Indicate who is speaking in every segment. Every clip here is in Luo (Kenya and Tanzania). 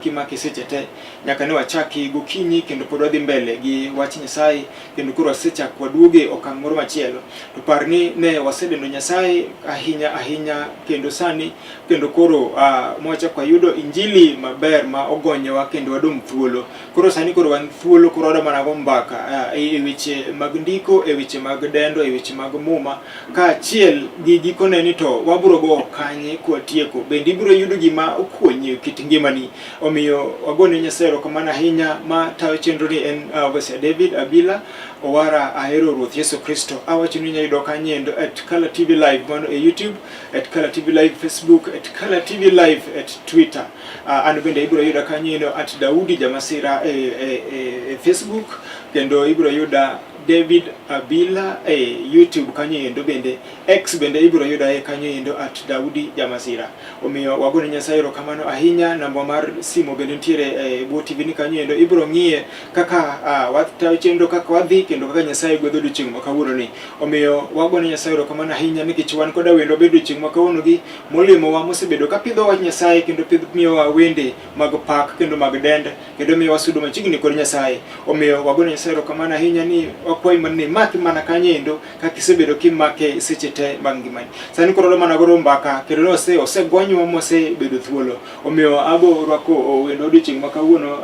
Speaker 1: kima kisechete nyaka ne wachaki gokinyi kendo pod wadhi mbele gi wach Nyasaye kendo koro wasechako waduoge okang' moro machielo. To parni ne wasedendo Nyasaye ahinya kendo sani kendo koro mwachako yudo injili maber ma ogonyowa kendo wadong' thuolo. Koro sani koro wan thuolo, koro wada mana go mbaka e weche mag ndiko, e weche mag dendo, e weche mag muma ka achiel gi gikone ni to wabro go kanye kwatieko. Bende ibiro yudo gima okonyi kit ngimani. Omiyo wagone Nyasaye erokamano ahinya ma tayo chenro ni en Voice David Abila Owara ahero Ruoth Yesu Kristo. Awacho ni inyalo yudo kanyendo at Color TV Live mano e YouTube, at Color TV Live Facebook, at Color TV Live at Twitter. Ano bende ibiro yuda kanyendo at Daudi Jamasira e Facebook, kendo ibiro yuda David Abila YouTube kanyendo, bende X bende ibiro yuda kanyendo at Daudi Jamasira. Omiyo wagone Nyasaye erokamano ahinya. Namba mar simo bende nitiere bo TV ni kanyendo, ibiro ng'iye kaka watayo chenro kaka wadhi kendo kaka Nyasaye gwedho odiochieng' ma kawuono ni. Omiyo wagone Nyasaye erokamano ahinya nikech wan koda wendo bedo odiochieng' ma kawuono gi molimo wa mosebedo ka pidho wach Nyasaye kendo miyo wa wende mag pak kendo mag dend kendo miyo wasudo machiegni kod Nyasaye. Omiyo wagone Nyasaye erokamano ahinya ni wakwai manni maki mana kanyendo kaka isebedo kimake seche te mag ngimani. Sani koro mana goro mbaka kendo osegonywa mosebedo thuolo. Omiyo abo rwako wendo odiochieng' ma kawuono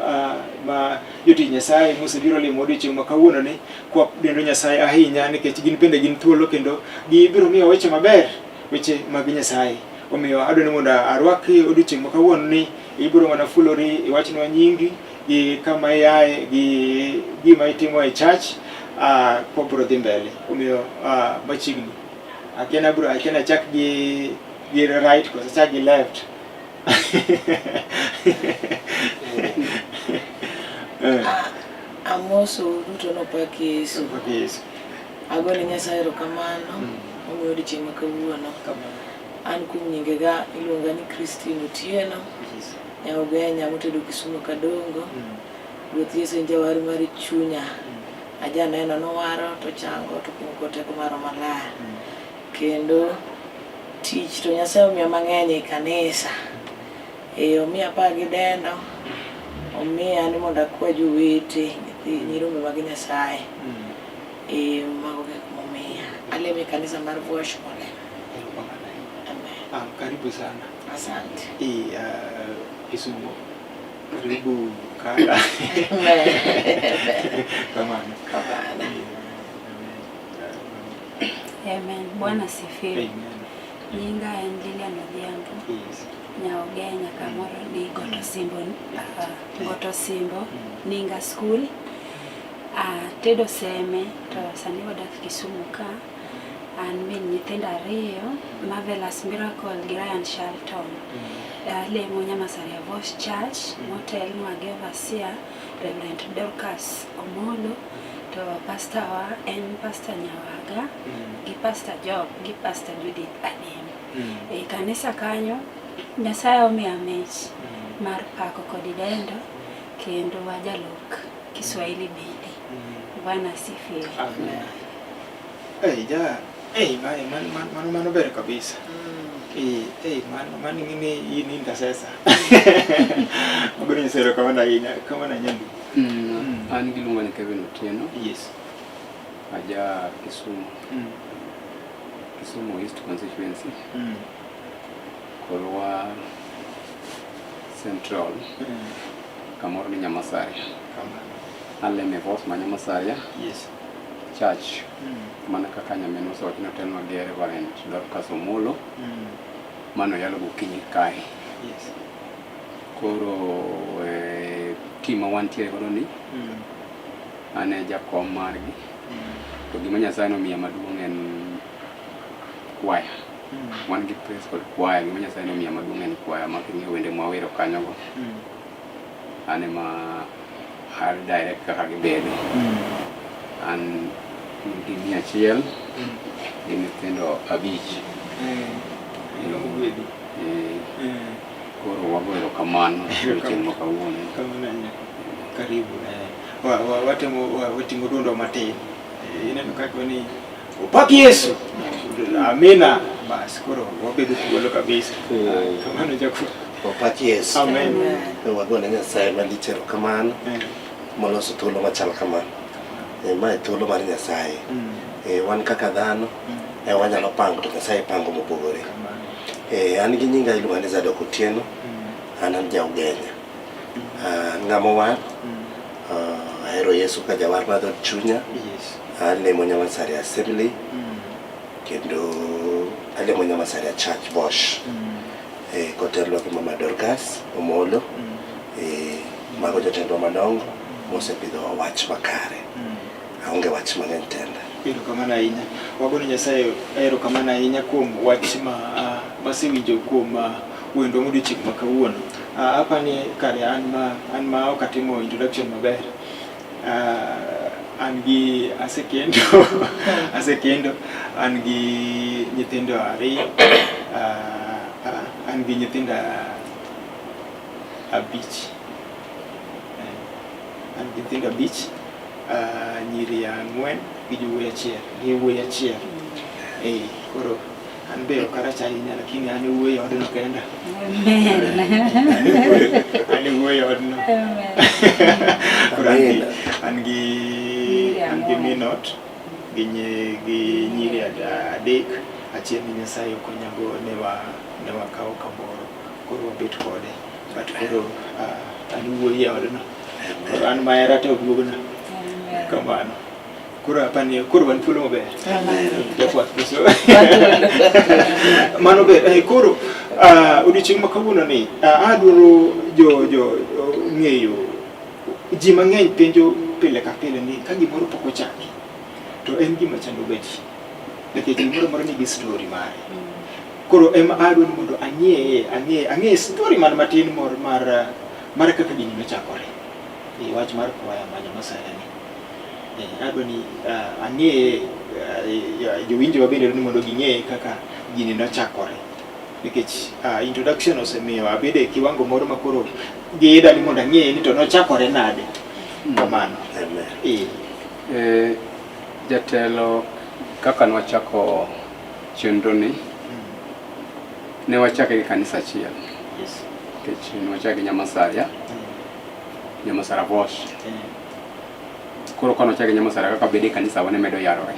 Speaker 1: ma jotich Nyasaye mosebiro limo odiochieng' ma kawuono ni kwa dendo Nyasaye ahinya nikech gin bende gin thuolo kendo gibiro miyo weche maber, weche mag Nyasaye. Omiyo adwani mondo arwaki odiochieng' ma kawuono ni ibiro mana fulori iwachnwa nyingi gi kama iaye gi gima itimo e church kopro dhi mbele. Omiyo machiegni akiana chak gi right kosa chak gi left.
Speaker 2: Amoso duto no paki Yesu. Agone Nyasaye erokamano omiyo odiochieng' ma kawuono. An kuom nyingega iluonga ni Christine Otieno, Nyaogenya motedo Kisumu Kadongo. Ruoth Yesu en jawar mar chunya. Aja neno nowaro to chango to kuom teko mar maler. Kendo tich to Nyasaye omiya mang'eny e kanisa. Omiya pa gi dendo, omiya ni mondo akwa jowete nyirombe mag Nyasaye. Mago gik momiya. Aleme kanisa mar Voice Mole.
Speaker 1: Karibu sana.
Speaker 2: Asante.
Speaker 1: Kisumu. Karibu kaya. Kamana.
Speaker 3: Amen. Bwana sifiwe. Nyinga en Lilian Odhiambo. Nyaogenya kamoro ni Goto Simbo Ninga School. Tedo seme to sani wadak Kisumu ka. An min nyithindo ariyo, Marvelous Miracle gi Ryan Shalton. Lemo Nyamasaria Voice Church, motel nwage overseer Reverend Dorcas Omolo, to pastor wa en Pastor Nyawaga, gi Pastor Job, gi Pastor Judith Anim. Kanisa kanyo Nyasaye omiya mich mar pako kod dendo kendo wajalok Kiswahili bende. Bwana asifiwe.
Speaker 1: Mano ber kabisa. Mano ngini ininda sasa. Magoro Nyasaye erokamano ahinya. Kama na nyandu.
Speaker 4: An giluonga ni Kevin Otieno.
Speaker 1: Yes.
Speaker 4: Aja Kisumu. Kisumu East Constituency. Kolwa Central. Kamoro ni Nyamasaria. Aleme Voice ma Nyamasaria.
Speaker 1: Yes.
Speaker 4: Church. Mana kaka nyameno so kino tenwa gi Reverend Dorcas Omolo. Mano yalo gokinyi kae.
Speaker 1: Yes.
Speaker 4: Koro tima wantiere godo ni. Ane jakom margi. To gima Nyasaye nomiya maduong' en choir. Wan gi praise kod choir. Gima Nyasaye nomiya maduong' en choir ma king'e wende mwawero kanyo go. Ane ma har direct kaka gibede. An gini achiel gi nyithindo abich. Koro wago erokamano odiochieng' ma kawuono.
Speaker 1: Karibu. Wating'o dundo matin. Ineno kaka ni opaki Yesu. Amina. Bas koro wabedo thuolo kabisa. Kamano jako.
Speaker 5: Opak Yesu.
Speaker 1: Amen.
Speaker 5: Wagone Nyasaye malich erokamano moloso thuolo machal kamano. Mae thuolo mar Nyasaye. Wan kaka dhano wanyalo pango to Nyasaye pango mopogore. An gi nyinga iluonga ni Zadok Otieno. An jaugenya. Ng'ama war. Ahero Yesu ka jawar mar dhood chunya. Alemo Nyamasare Assembly. Kendo alemo Nyamasare Church Bosch. Kotelo gi Mama Dorcas Omolo. Mago jotendwa madongo mosepidho wach makare. Aonge wach mang'eny tenda.
Speaker 1: Erokamano ahinya. Wagone Nyasaye erokamano ahinya kuom wach masewinjo kuom wendo modiochieng' ma kawuono. Apani kare an ma ok atimo introduction maber. An gi asekendo an gi nyithindo 2. An gi nyithindo 5. An gi nyithindo 5, nyiri 4 gi wuoyi 1. Koro an be ok arach ahinya lakini an wuoyi odno kenda. An wuoyi odno. Koro an gi minot gi nyiri 3. Achiel ni Nyasaye okonyago ne wakawo kamoro koro wabet kode. But koro an wuoyi odno. Koro an mahera to duogna. Kamano. Koro apani koro wan thuolo maber. Mano ber. Koro odiochieng' ma kawuono ni adwaro ng'eyo ji mang'eny penjo pile ka pile ni ka gimoro pok ochaki to en gima chando beti. Nikech gimoro nigi story mare. Koro ema adwaro mondo ang'e story man matin mar kaka gini nochakore. Wach mar kwaya ma Nyamasare ni. Adwaro ni ang'e jowinjo mabende ni mondo ging'e kaka gini nochakore. Nikech introduction osemiyo abede e kiwango moro makoro giida ni mondo ang'e ni to nochakore nade. Kamano.
Speaker 4: Jatelo kaka nwachako chenro ni ne wachake gi kanisa achiel. Nikech nwachake Nyamasare Bosch. Koro kano chake Nyamasare kaka bede kanisa wane medo yarore.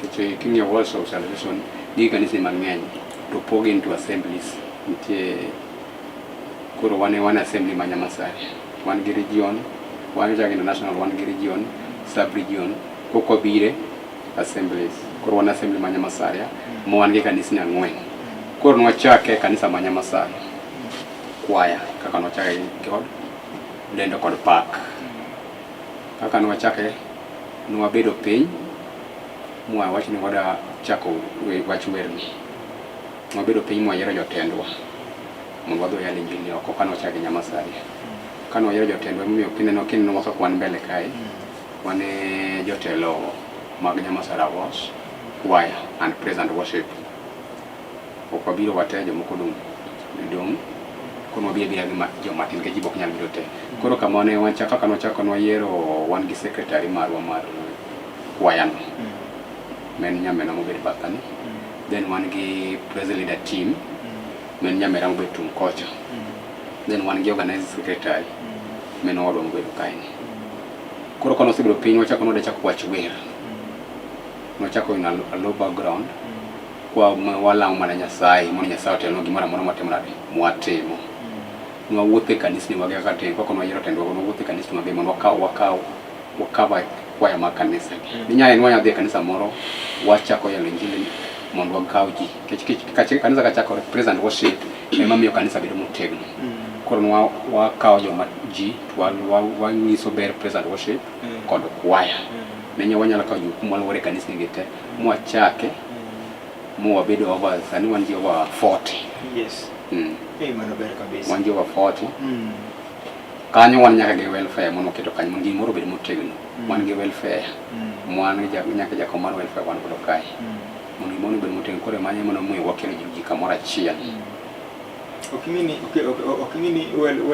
Speaker 4: Nikech king'e Walls of Salvation ni kanisa mang'eny to pog into assemblies. Nitie koro wane assembly ma Nyamasare. Wan gi region, wan chake international, wan gi region, sub region, koko bire assemblies. Koro wan assembly ma Nyamasare mo wan gi kanisa 4. Koro nwachake kanisa ma Nyamasare. Kwaya kaka nwachake God lendo kod pak. Kaka nwachake nwabedo piny wach ni wada chako wach werni. Nwabedo piny mwayiero jotendwa mondo wadhi yalo injili oko ka nwachake Nyamasare. Ka nwayiero jotendwa miyo kineno waka kwan mbele kae wane jotelo mag Nyamasare Bosch, choir and praise and worship. Okabiro wate jomoko dong kono bia gi jomatin ke jibok nyal biro te. Koro kamane wanchaka kaka nwachako nwayiero wan gi secretary marwa mar choir no. Men nyamena mobet bathani. Then wan gi praise leader team. Men nyamera mobet tung kocha. Then wan gi organize secretary. Men odwa mobedo kaini. Koro kono sibiro piny wachako node chako wach wer. Nwachako in a low background. Kwa wala mana Nyasaye, mondo Nyasaye otelo gimoro amora matimore mwatimo. Nwawuothe kanisa ni wage kate koko nwayiero tendwa nwawuothe kanisa mage mondo wakava kwaya ma kanisa. Ninya en wanya dhi kanisa moro wachako yalo injili mondo wakaw ji. Kech kanisa kachako praise and worship ema miyo kanisa bedo motegno. Koro wakaw joma ji wanyiso ber praise and worship kod kwaya. Ninya wanyalo kaw jukumu maluwore kanisa ngete mwachake wabedo over sani wan gi over 40.
Speaker 1: Yes. Mano ber kabisa.
Speaker 4: Wan gi over 40. Kanyo wan nyaka gi welfare mono keto kanyo mondo gimoro bed motegno. Wan gi welfare. Wan nyaka jakomar welfare wan godo kae. Mondo gimoro bed motegno kore manye mono moyo wakelo ji kamoro achiel.
Speaker 1: Okingini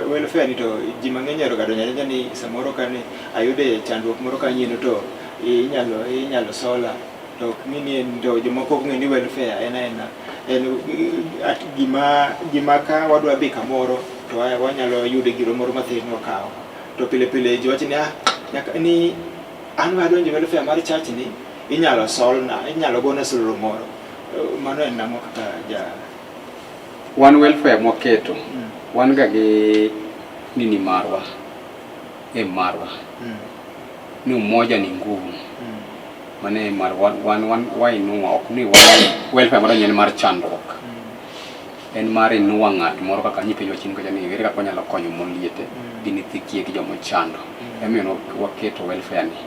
Speaker 1: welfare ni to ji mang'eny ero gado nyanya ni samoro kane ayude chandruok moro kanyieno to inyalo sola. To okingini ndo jomoko ng'eni welfare ena en gima ka wadwa dhi kamoro to wanyalo yude giro moro mathin wakawo to pile ji wacho ni nyaka ni an wadonjo welfare mar church ni inyalo solna inyalo gona solro moro mano en namo kaka ja
Speaker 4: wan welfare moketo wan ga gi nini marwa ni umoja ni nguvu mane marwa wan wainua ok ni welfare mar nyen mar chandruok en mar inua ng'at moro kaka nyipenjo chin kacha ni ere kaka nyalo konyo moliete gini thikie gi jomo chando emiyo waketo welfare ni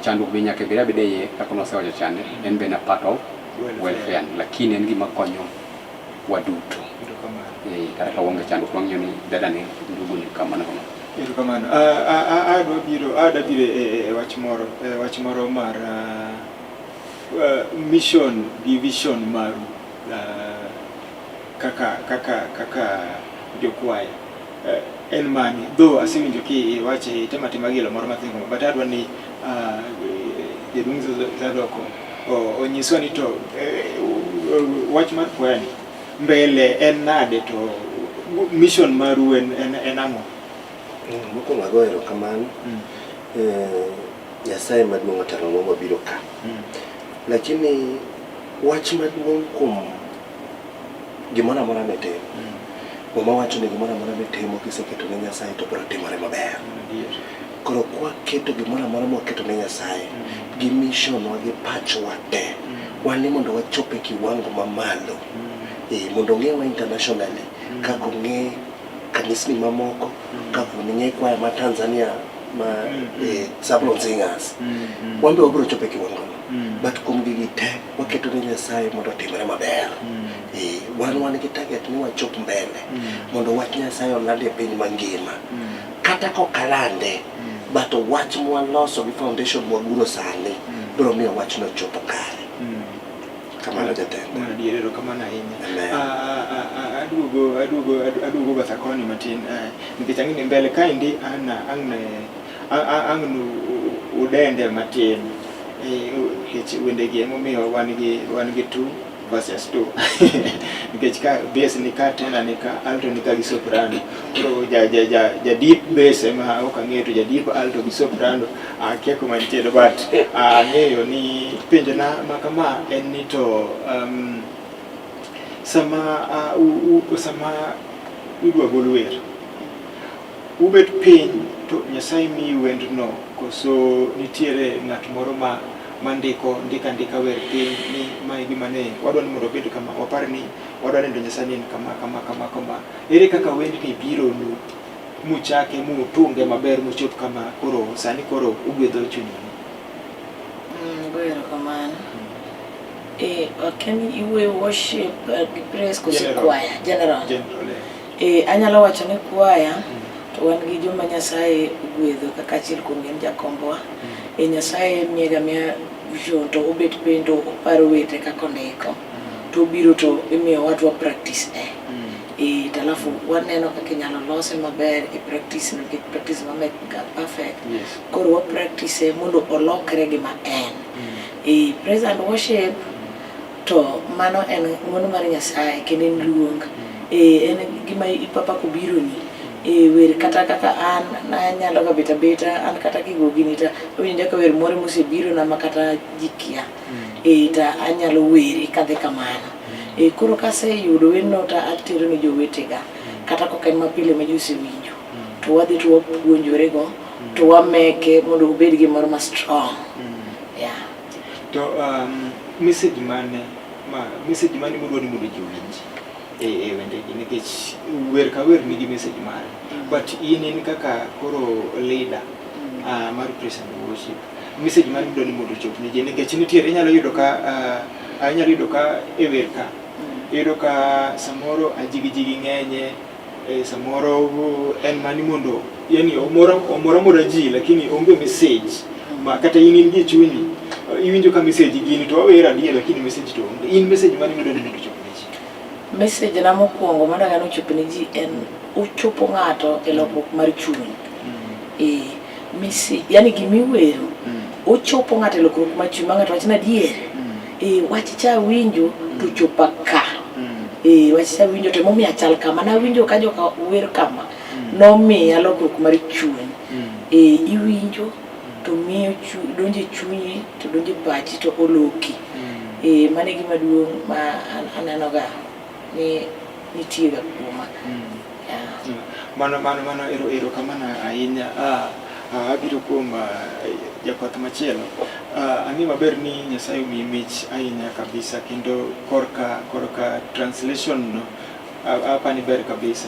Speaker 4: chandruok bi nyaka bede ye kaka nosewacho chande en be na part of welfare lakini en gima konyo waduto kata ka wonge chandruok wang'yo ni dada ni ndugu ni kama na
Speaker 1: kamano adwa biro e wach moro mar mission division maru kaka jokwaya en mani though asewinjo ki wache tema gilo moro mathin but adwa ni Jaduong' Zadoko onyiswa ni to wach mar kwaya ni mbele en nade to mission maru en ang'o?
Speaker 5: Mokwongo agoyo erokamano Nyasaye maduong' otelonwa mabiro ka lakini wach maduong' kuom gimoro amora mitimo mama wacho ni gimoro amora mitimo kiseketo ne Nyasaye to biro timore maber koro kwaketo gimoro amora mwaketo ne Nyasaye gi mission wa gi pachwa te wan ni mondo wachope kiwango mamalo mondo ng'ewa internationally kaka ng'e kanisni mamoko kaka ng'e kwaya ma Tanzania ma Sablon Singers wambe wabiro chope kiwango but kuom gigi te waketo ne Nyasaye mondo otimre maber wan gi target ni wachop mbele mondo wach Nyasaye olandi e piny mangima kata kokalande but wach mwaloso gi foundation mwaguro sani biro miyo wach no chopo kare kamano jatendo
Speaker 1: diero kamano ahinya adugo bathakoni matin nikech ang'ini mbele kaendi ang'nu udende matin nikech wendegi emomiyo wan gi 2 verses 2 nikech ka bass ni ka tena ni ka alto ni ka gi soprano koro ja deep bass ema ok ang'eyo to ja deep alto gi soprano akieko mantiere but ang'eyo ni penjona makama en ni to sama udwa gol wer ubet piny to Nyasaye miyi wendno koso nitiere ng'at moro mandika wer piny ni mae gima ne wadwa ni mondo obed kama wapar ni wadwa ni Nyasaye ni kama ere kaka wendni biro nu muchake mutunge maber muchop kama koro sani koro ugwedho chunyi
Speaker 2: goero kamano can you worship praise koso kwaya general anyalo wacho ni kwaya to wan gi joma Nyasaye ogwedho kaka achiel kuom gin jakombwa Nyasaye miega miya vision to obet piny to oparo wete kaka ondiko to biro to imiyo watwa practice talafu waneno kaka inyalo lose maber practice no get practice ma perfect koro wa practice mondo olokre gima en praise and worship to mano en ng'wono mar Nyasaye kendo en luong en gima ipapa kubiro ni wer kata kaka an nanyalo ga beta an kata kigo gini ta winja ka wer moro mosebiro na makata jikia ta anyalo weri kadhe kamano koro kase yudo weno ta atero ni jowetega kata koka en mapile ma jose winjo to wadhi to wapuonjore go to wameke mondo obed gi moro ma strong
Speaker 1: to message mane modwa ni mondo jowinji wende nikech wer ka wer nigi message mare but in kaka koro leader mar praise and worship message mare modwa ni mondo chop ni nikech nitiere inyalo yudo ka e wer ka yudo ka samoro ajigi ng'enye samoro en mani mondo yani omoro ji lakini onge message ma kata in gi chunyi iwinjo ka message gini to awera die lakini message to onge in message mani modwa ni mondo chop
Speaker 2: message na mokwongo manda gano chopne ji en uchopo ng'ato e lokruok mar chuny message yani gimiwero uchopo ng'ato e lokruok mar chuny ma ng'ato wachna dier wach cha winjo to chopa ka wachisa winjo to momiya chal kama na winjo ka joka wer kama no miya lokruok mar chuny iwinjo to miyo donje chunyi to donje pachi to oloki mane gima duong' ma aneno ga ni nitie ga kuoma
Speaker 1: mano ero kamana ahinya abiro kuom jakwath machielo ang'e maber ni Nyasaye omiyi mich ahinya kabisa kendo korka translation no apani ber kabisa.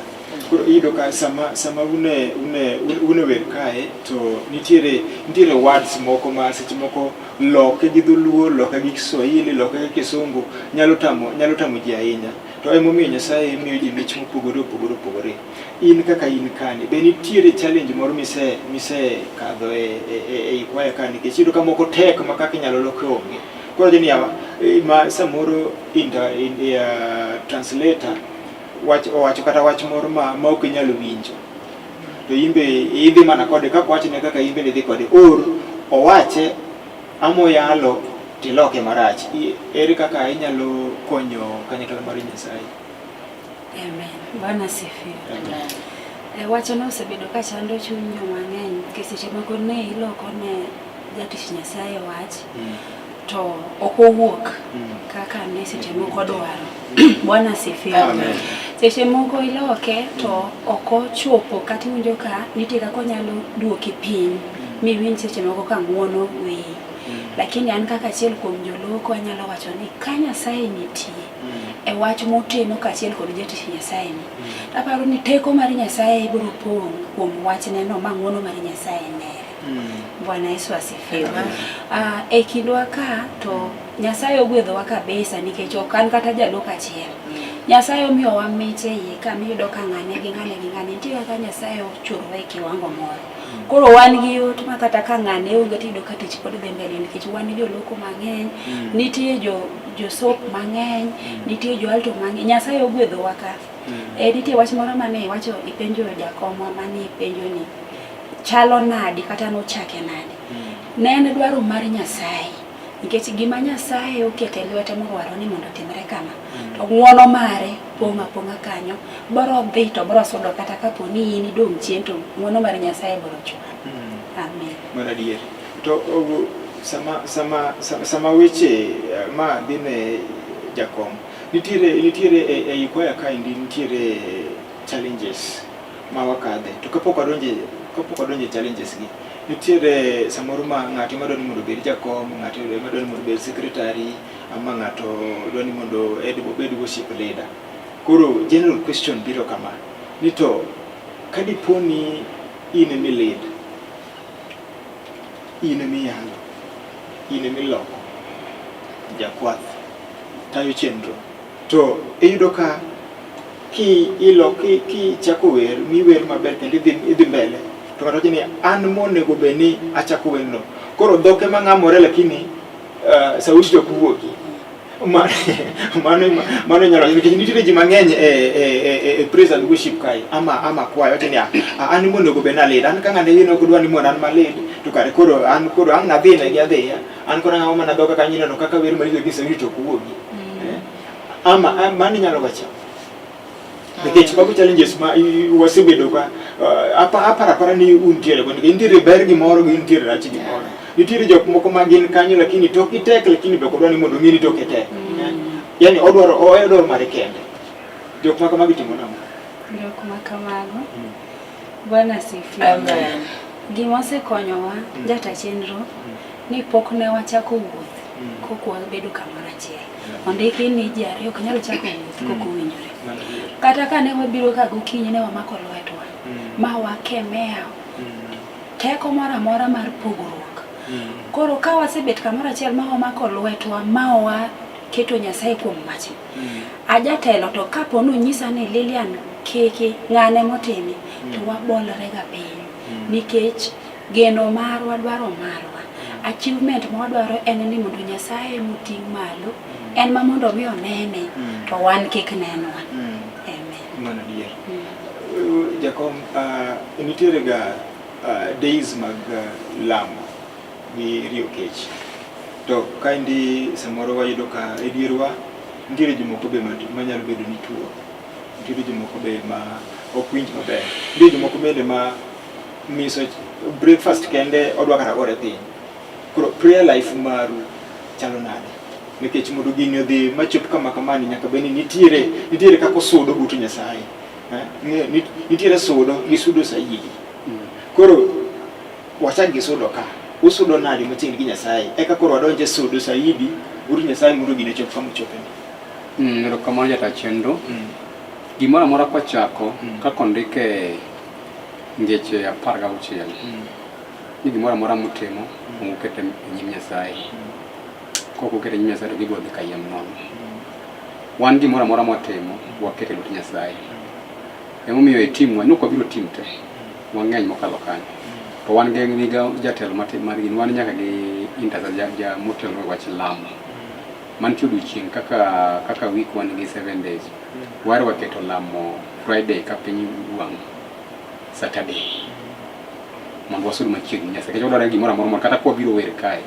Speaker 1: Koro iyudo ka sama une wer kae to nitiere words moko ma seche moko loke gi dholuo, loke gi Kiswahili, loke gi Kisungu nyalo tamo ji ahinya. To emomiyo Nyasaye miyo ji mich mopogore. In kaka in kani be nitiere challenge moro mise kadho e kwaya ka nikech iyudo ka moko tek ma kaka inyalo loke onge. Koro jeni ma samoro translator owacho kata wach moro ma ok inyalo winjo to imbe idhi mana kode kaka wachne kaka imbe ne dhi kode owache amoyalo tiloke marach. Ere kaka inyalo konyo kanyakla mar Nyasaye?
Speaker 3: Amen. Bwana sifiwe. Wacho no osebedo ka chando chuny mang'eny seche moko ne iloko ne jatich Nyasaye wach to ok owuok kaka ne seche moko dwaro. Bwana sifiwe. Seche moko iloke to ok ochopo kata winjo ka nitie kaka onyalo duoke piny miwinj seche moko ka ng'uono wiyi. Lakini an kaka achiel kuom joloko anyalo wacho ni ka Nyasaye nitie e wach motimo kaachiel kod jatich Nyasaye ni, aparo ni teko mar Nyasaye biro pong' kuom wachne no ma ng'uono mar Nyasaye nere. Bwana Yesu asifiwe. E kindwa ka to Nyasaye ogwedhowa kabisa nikech ok an kata jaloko achiel. Nyasaye omiyowa mich e iye ka miyudo ka ng'ane gi ng'ane nitie kaka Nyasaye ochorowa e kiwango moro. Koro wan gi yot ma kata ka ng'ane onge tiyudo ka tich pod dhi mbele nikech wan joloko mang'eny, nitie jo sop mang'eny, nitie jo alto mang'eny. Nyasaye ogwedhowa ka. Nitie wach moro mane iwacho ipenjo jakomwa mane ipenjo ni chalo nadi kata nochake nadi. Ne en dwaro mar Nyasaye nikech gima Nyasaye okete lwete morwaro ni mondo timre kama to ng'uono mare pong'a kanyo boro dhi to boro sudo kata kapo ni in idong' chien to ng'uono mar Nyasaye boro chwa. Amen.
Speaker 1: Mana dier. To sama weche ma dine jakom nitiere e kwaya ka nitiere challenges ma wakadhe to kapok adonje challenges gi nitiere samoro ma ng'ato madwani mondo obed jakom, ng'ato madwani mondo obed secretary, ama ng'ato dwani mondo obed worship leader. Koro general question biro kama ni to kadiponi in emi lead, in emi yalo, in emi loko jakwath tayo chenro to iyudo ka ki chako wer miwer maber kendo idhi mbele to ng'ato ni an monego beni achako werno koro dhoke mang'amore lakini sauti to kuwuoki mano nyalo nikech nitiere ji mang'eny e praise and worship kai ama kwayo ni an monego beni alid an ka ng'ane yino kodwa ni mondo an malid to kare koro an nadhi ne gi adhiya an koro ng'ama mana dhoka kanyo no kaka wer maricho gi sauti to kuwuoki ama mano nyalo gacha nikech bago challenges ma wasebedo ka apara ni untiere go nikech nitiere ber gimoro gi nitiere rach gimoro. Nitiere jok moko ma gin kanyo lakini toki tek lakini be kodwa ni mondo ng'ini toke tek. Yani odwaro mare kende. Jok ma kamago timo namo.
Speaker 3: Jok ma kamago. Bwana sifiwe.
Speaker 2: Amen.
Speaker 3: Gima osekonyowa jata chenro ni pok ne wachako wuoth kok wabedo kamoro achiel. Ondiki ni ji ariyo ok nyalo chako wuoth kok owinjore. Kata ka ne wabiro ka gokinyi ne wamako lwetwa ma wakemea teko moro amora mar pogruok. Koro ka wasebet kamoro achiel ma wamako lwetwa ma waketo Nyasaye kuom wach. Ajatelo to kapo nonyisa ni Lilian kiki ng'ane motimi to wabolore ga piny nikech geno marwa dwaro marwa. Achievement ma wadwaro en ni mondo Nyasaye muting' malo en ma mondo mi onene to wan kik nenwa.
Speaker 1: Mana dier. Jakom nitiere ga days mag lamo gi riyo kech to kaindi samoro wayudo ka edierwa nitiere jomoko be manyalo bedo ni tuo, nitiere jomoko be ma ok winj maber, nitiere jomoko bende ma miso breakfast kende odwa kata gore piny. Koro prayer life maru chalo nade? Nikech mondo gini odhi machop kama kamani nyaka beni nitiere kako sudo buto Nyasaye. Nitiere sudo gi sudo saidi. Koro wachak gi sudo ka. Usudo nade machiegni gi Nyasaye. Eka koro wadonje sudo saidi buto Nyasaye mondo gini chop kama chopeni.
Speaker 4: Ero kamano jata chenro. Gimoro amora kwachako kaka ondike ngeche 16 ni gimoro amora mutimo mukete nyim Nyasaye. Koko kete nyim Nyasaye to gibo dhi kayem nono. Wan gimoro amora mwatimo wakete lut Nyasaye. Emomiyo e timwa nok wabiro tim te. Wang'eny mokalo kanyo. To wan gi migawo jatelo mar gin wan nyaka gi ja motelo wach lamo. Mantie odiochieng' kaka week wan gi 7 days. Waro waketo lamo Friday ka piny wang' Saturday. Mondo wasud machiegni Nyasaye. Kech wadwaro gimoro amora kata kwa biro wer kae.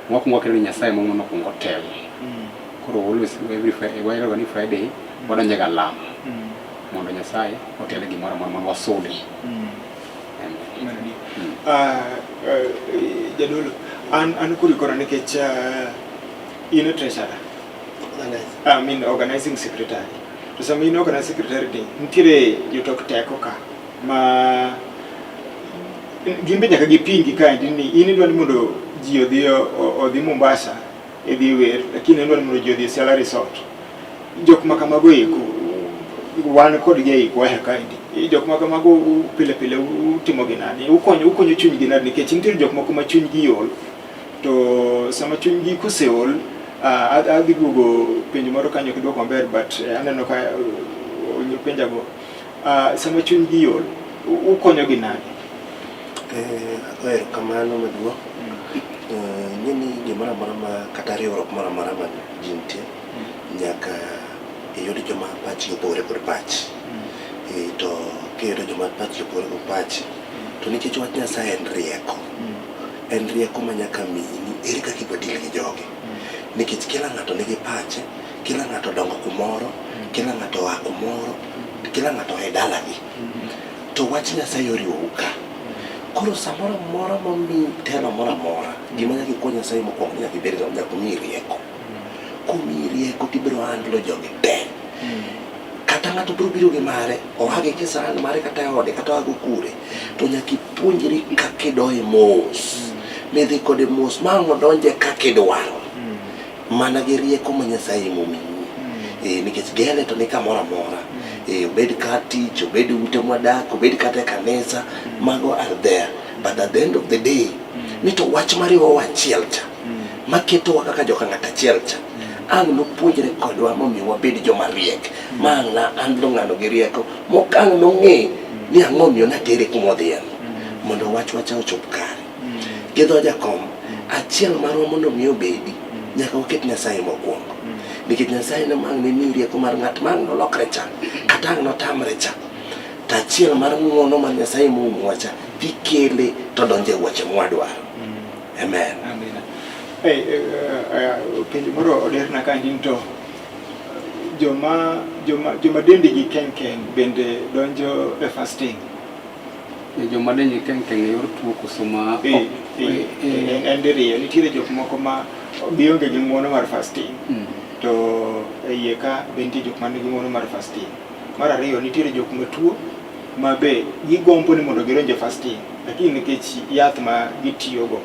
Speaker 4: Wakuongo wakelo Nyasaye mondo nokuongo telo. Koro always every Friday wadonje ga lamo. Mondo Nyasaye otele gimoro amora mondo wasudi.
Speaker 1: Jadolo, an kuri kora nikech in a treasurer. Organizing secretary. To sama in organizing secretary ni nitiere jotok teko ka ma gimbe nyaka gipingi kaendi ni in idwa ni mondo ji odhi Mombasa idhi wer, lakini idwa ni mondo ji odhi Ciala Resort. Jok ma kamago eko wan kod gi waya kaendi. Jok ma kamago pile utimo gi nani? Ukonyo chuny gi nani? Nikech nitiere jok moko ma chuny gi ol. To sama chuny gi koseol, adhi gugo penjo moro kanyo kidwoko maber, but aneno ka onyo penjago. Sama chuny gi ol, ukonyo gi nani?
Speaker 5: Ero kamano maduong'. Nini gimoro amora ma kata riwruok moro amora ma ji nitie nyaka iyud joma pachgi opogore kod pach. To kiyudo joma pachgi opogore kod pach, to nikech wach Nyasaye en rieko. En rieko ma nyaka miyi ni ere kaka ibiro deal gi jogi. Nikech kila ng'ato nigi pache, kila ng'ato dongo kumoro, kila ng'ato oa kumoro, kila ng'ato e dalagi. To wach Nyasaye oriwou ka. Koro samoro moro momi telo moro amora, gima nyaka ikwa Nyasaye mokwongo nyaka ibed go nyaka omiyi rieko. Komiyi rieko tibiro handlo jogi te. Kata ng'ato biro gi mare, oa gi kisan mare kata e ode kata oa go kure, to nyaka ipuonjri kaka idoye mos. Midhi kode mos ma ang' odonje kaka idwaro. Mana gi rieko ma Nyasaye momiyi. Nikech gele to ni kamoro amora. Obed ka tich, obed ute mwadak, obed kata e kanisa, mago are there. But at the end of the day, nito wach mariwo achiel cha, maketowa kaka joka ng'at achiel cha, ang' nopuonjre kodwa momiyo wabed joma riek, ma ang' na handlo ng'ano gi rieko, mok ang' nong'e ni ang'o omiyo natere kumodhiye, mondo wach wacha ochop kare. Gi dho jakom, achiel marwa mondo omiyo obedi, nyaka waket Nyasaye mokwongo. Nikech Nyasaye ne mang' ne miyi rieko mar ng'at ma ang' nolokre cha, kata ang' notamre cha. To achiel mar ng'uono mar Nyasaye moumwa cha, ikele to donje wuoche mwadwaro. Amen.
Speaker 1: Penjo moro oderna kaendi to joma dendigi keng bende donjo e fasting.
Speaker 4: Joma dendigi keng yor tuo kusuma
Speaker 1: en diriyo. Nitiere jok moko ma gionge gi ng'uono mar fasting. To iye ka be nitie jok man gi ng'uono mar fasting. Mar ariyo, nitiere jok matuo ma be gigombo ni mondo gidonje fasting, lakini nikech yath ma gitiyogo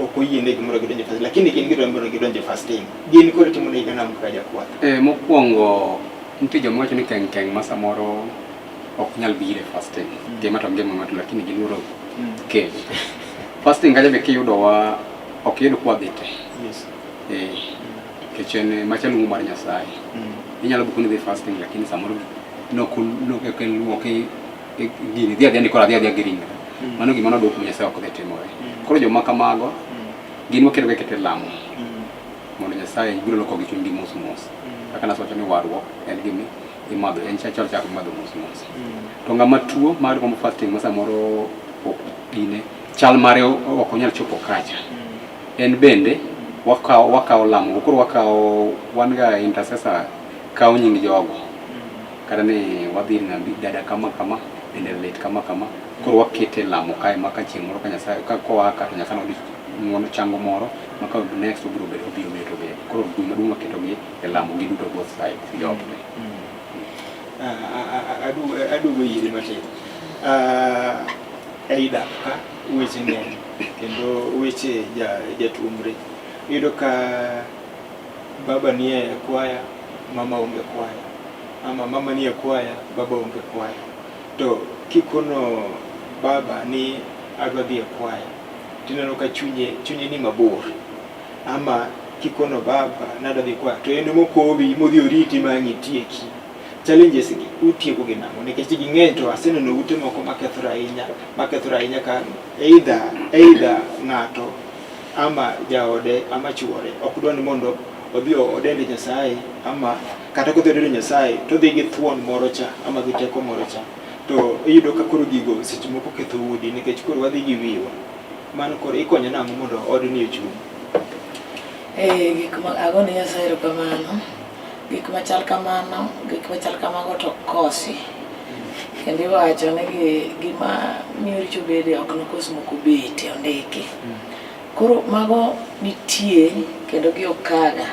Speaker 1: ok oyienegi mondo gidonje fasting, lakini gin gidwaro mondo gidonje fasting. Gin koro timo negi nang'o kaka jakwath?
Speaker 4: Mokwongo nitie joma wacho ni keng ma samoro ok nyal bire fasting. Gima to ngima ng'ato lakini giluoro keny. Fasting kaja be kiyudowa ok yud kwa dhi te.
Speaker 1: Yes.
Speaker 4: Kichen machalo mar Nyasaye. Inyalo buko ni fasting lakini samoro noke gini dhia ni kora dhia giringa. Mano gima no dok Nyasaye ok dhi timore. Koro joma kamago gin waketo kete lamo. Mondo Nyasaye biro loko gi chunygi mos. Kaka nasowacho ni warruok en gimi imadho en chachal madho mos. To ng'ama tuo mar gomo fasting ma samoro okine chal mare ok onyal chopo kacha. En bende wakawo lamo, koro wakawo wan ga intercessor kawo nying jogo kata ne wadhi na dada kama bende lit kama koro wakete lamo kae maka chieng' moro ka Nyasaye ka koa ka to Nyasaye ng'uono chango moro maka next obiro bedo koro dum maduong' waketo gi e lamo gi duto both sides job
Speaker 1: adugo yiri matin aida ka weche ng'eny kendo weche jatuomre iyudo ka baba nie kwaya mama onge kwaya ama mama nie kwaya baba onge kwaya to kikono baba ni adwa dhi e kwaya tineno ka chunye ni mabor ama kikono baba nada dhi kwaya to en mokowi modhi oriti mangi tieki challenges gi utieko gi namo nikech gi ng'eny to aseneno ute moko makethore ahinya ka either ng'ato ama jaode ama chuore ok dwa ni mondo odhi odende Nyasaye ama kata kodhi odende Nyasaye to dhi gi thuon moro cha ama gi teko moro cha to iyudo ka koro gigo seche moko ketho udi nikech koro wadhi gi wiwa mano koro ikonyo nang'o mondo odni ochung'.
Speaker 2: Gik ma agone Nyasaye kamano gik machal kamago to kosi kendo iwacho ni gima miyo richo bede ok nokos moko bete ondiki koro mago nitie kendo gi okaga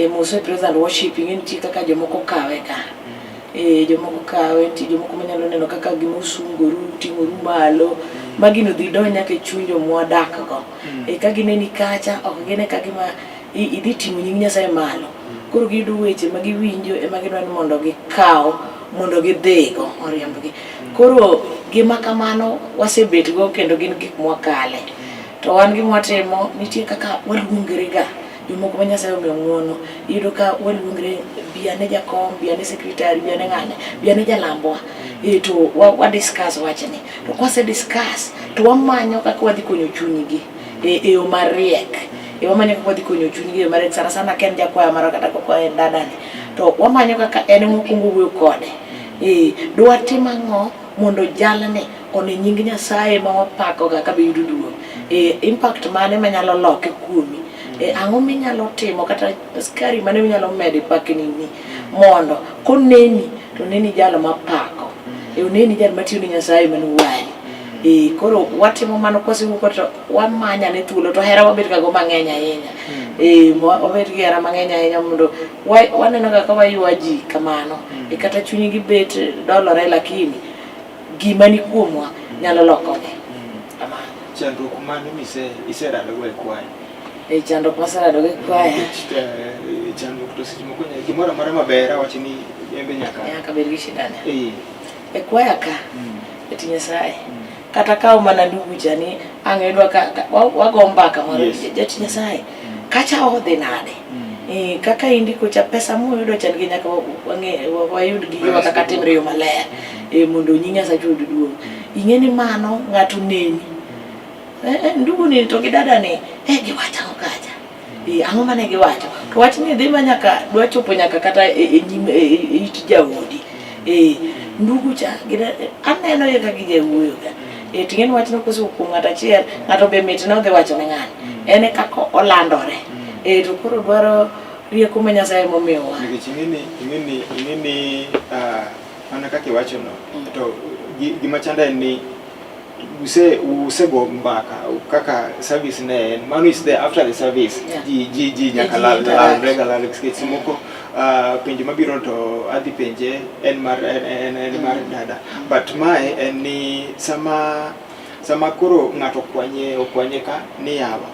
Speaker 2: Mose present worshiping nitie kaka jomoko kawe ka jomoko kawe nitie jomoko manyalo neno kaka gima usungoru ting'oru malo magino dhi donya ke chunjo mwadak go ka gineni kacha ok gine ka gima idhi ting'o nying Nyasaye malo koro giyudo weche ma giwinjo ema gidwa ni mondo gikaw mondo gidhigo oriembgi koro gima kamano wasebet go kendo gin gik mwakale to wan gima watimo nitie kaka waluongre ga jomoko ma Nyasaye omiyo ng'uono iyudo ka waluongre biane jakom biane secretary biane ng'ane biane jalambwa to wa discuss wachni to kwase discuss to wamanyo kaka wadhi konyo chunygi e yo mariek wamanyo kaka wadhi konyo chunygi e mariek sana ken jakwaya mara kata kwa en dadani to wamanyo kaka en mokwongo wuoyo kode dwa timo ang'o mondo jalne one nying Nyasaye ma wapako ga kabe yudo duong' impact mane manyalo loke kuomi ang'o minyalo timo kata skari mane minyalo medi pakni ni mondo koneni to neni jalo mapako oneni jalo matiyo ni Nyasaye manuwali koro watimo mano kwasiwuok to wamanya ne thuolo to hera wabet kago mang'eny ahinya wabet gi hera mang'eny ahinya mondo waneno kaka waywa ji kamano kata chunygi bet dolore lakini gima ni kuomwa nyalo lokogi kamano
Speaker 1: chandruok mane iserado go e kwaya
Speaker 2: chandruok maserado go e kwaya
Speaker 1: chandruok to seche moko gimoro amora maber awacho ni embe nyaka
Speaker 2: bed gi shidane e kwaya ka eti Nyasaye kata kawo mana ndugu chani ang'edwa ka wago mbaka moro jati Nyasaye kacha odhi nade kaka indiko cha pesa muyudo chan gi nyaka wayud gi yo kaka timre yo maler mondo nying Nyasaye oyud duong' ing'eni mano ng'ato neni ndugu ni to gi dada ni giwacho kacha ang'o mane giwacho to wach ni dhi manyaka dwa chopo nyaka kata it jaodi ndugu cha aneno ye kaka gijawuoyo ga ting'eni wachno koso kuom ng'ato achiel ng'ato be mit ne odhi wacho ne ng'ani en kaka olandore to koro dwaro rieko ma Nyasaye momiyowa
Speaker 1: nikech ing'eni mana kaka iwacho no to gima chanda en ni usego mbaka kaka service ne mano is there after the service ji nyaka la regular skits moko penjo mabiro to adhi penje en mar dada but mae en ni sama koro ng'ato okwanye ka ni yawa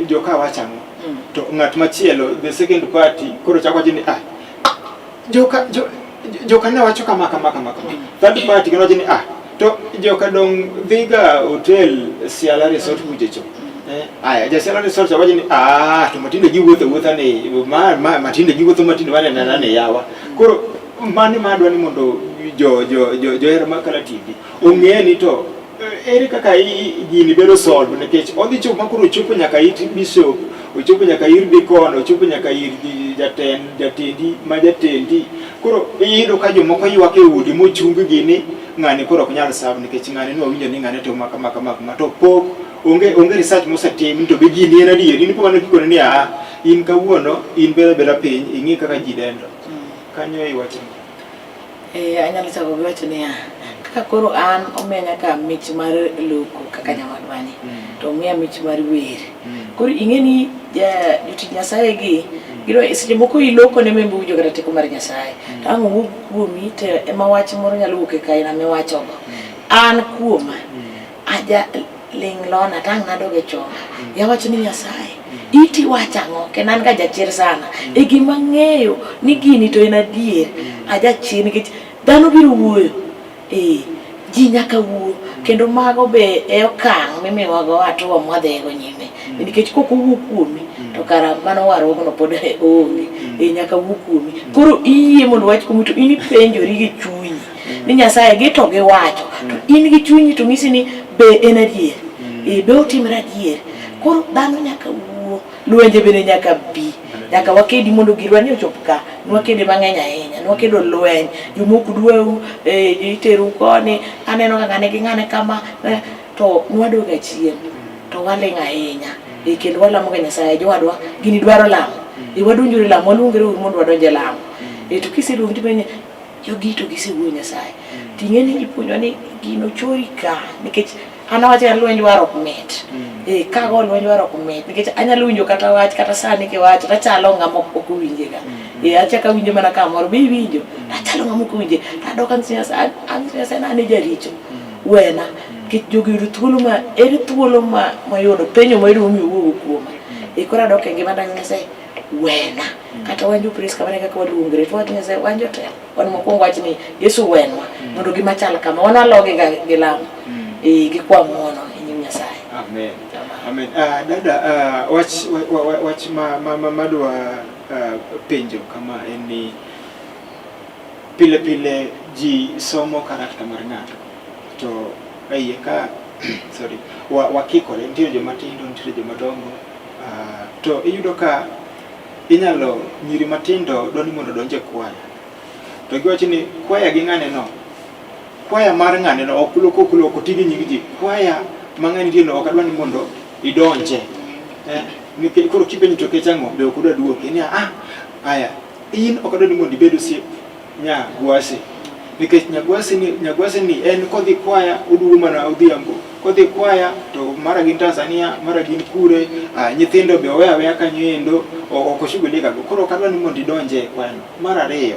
Speaker 1: joka wachano to ng'at machielo the second party koro chako jini joka ne wacho kama third party kano jini to joka dong dhiga hotel Siala Resort kujecho ja Siala Resort wajini to matinde giwuotho ni matinde giwuotho matinde wane ne yawa koro mani madwa ni mondo jo era makala TV ong'eni to ere kaka gini bedo solve nikech odhi chopo makoro chopo nyaka it bishop ochopo nyaka ir deacon ochopo nyaka ir jatendi koro iyudo ka jomoko ywak e udi mochung gini ng'ani koro ok nyal sav nikech ng'ani no winjo ni ng'ani to maka to pok onge research mosetim to be gini en adier in pok ne kikone ni in kawuono in bela piny ing'i kaka ji dendo kanyo iwacho
Speaker 2: anyalo chako gi wacho niya kaka koro an omenya ka mich mar loko kaka nyawadwani to miya mich mar wer koro ing'eni jotich Nyasaye gi giro seche moko iloko ne membe ujo kata teko mar Nyasaye to ang' wuok kuomi to ema wach moro nyalo wuok e kaina miwachogo an kuoma aja ling lona tang' nadoge choma yawacho ni Nyasaye iti wachang'o kendo an ga jachir sana e gima ng'eyo ni gini to en adier aja chir nikech dhano biro wuoyo ji nyaka wuo kendo mago be e okang' mimiwago atuwa mwadhego nyime nikech kok owuok kuomi to kara mano warogno pod onge nyaka wuok kuomi koro iyie mondo wach kuomi to in ipenjori gi chunyi ni Nyasaye gi to giwacho to in gi chunyi to ng'isi ni be en adier be otimre adier koro dhano nyaka wuo lwenje bende nyaka bi nyaka wakedi mondo girwani ochop ka nwakede mang'eny ahinya nwakedo lweny jomoko dwau iteru koni aneno ka ng'ane gi ng'ane kama to nwadog achien to waling' ahinya kendo walamo ga Nyasaye jowadwa gini dwaro lamo wadonjore lamo waluongore mondo wadonje lamo to kiseluongi tipenje jogi to gisewuoyo Nyasaye ting'eni ipuonjwa ni gino chori ka nikech an awacho ni lweny war ok mit kago lweny war ok mit nikech anyalo winjo kata wach kata sani kiwacho tachalo ng'ama ok owinje ga achaka winjo mana kamoro be winjo tachalo ng'ama ok owinje tadok an Nyasaye nane jaricho wena kich jogi yudo thuolo ma eri thuolo mayudo penjo ma iduogo miwuogo kuoma koro adok e ngima dang' Nyasaye wena kata wanjo praise kamane kaka waluongre to wach Nyasaye wanjo telo wan mokwongo wach ni Yesu wenwa mondo gima chal kama wan walogi ga gi lamo gi kwa muono nyim Nyasaye.
Speaker 1: Amen. Amen. Dada wach madwa penjo kama en ni pile ji somo karakta mar ng'ato to aiye ka sorry wakikore nitie joma tindo nitie joma dongo to iyudo ka inyalo nyiri matindo dwani mondo donje kwaya to giwacho ni kwaya gi ng'ane no kwaya mar ng'ane no ok tigi nying ji kwaya mang'ani tie no ok adwani mondo idonje nikech koro kipenjo to kech ang'o be ok odwa duoke ni aya in ok adwani mondo ibed osiep Nyagwase nikech Nyagwase ni en kodhi kwaya oduogo mana odhiambo kodhi kwaya to mara gin Tanzania mara gin kure nyithindo be oweya kanyo endo ok oshughulika go koro ok adwani mondo idonje kwaya no. Mar ariyo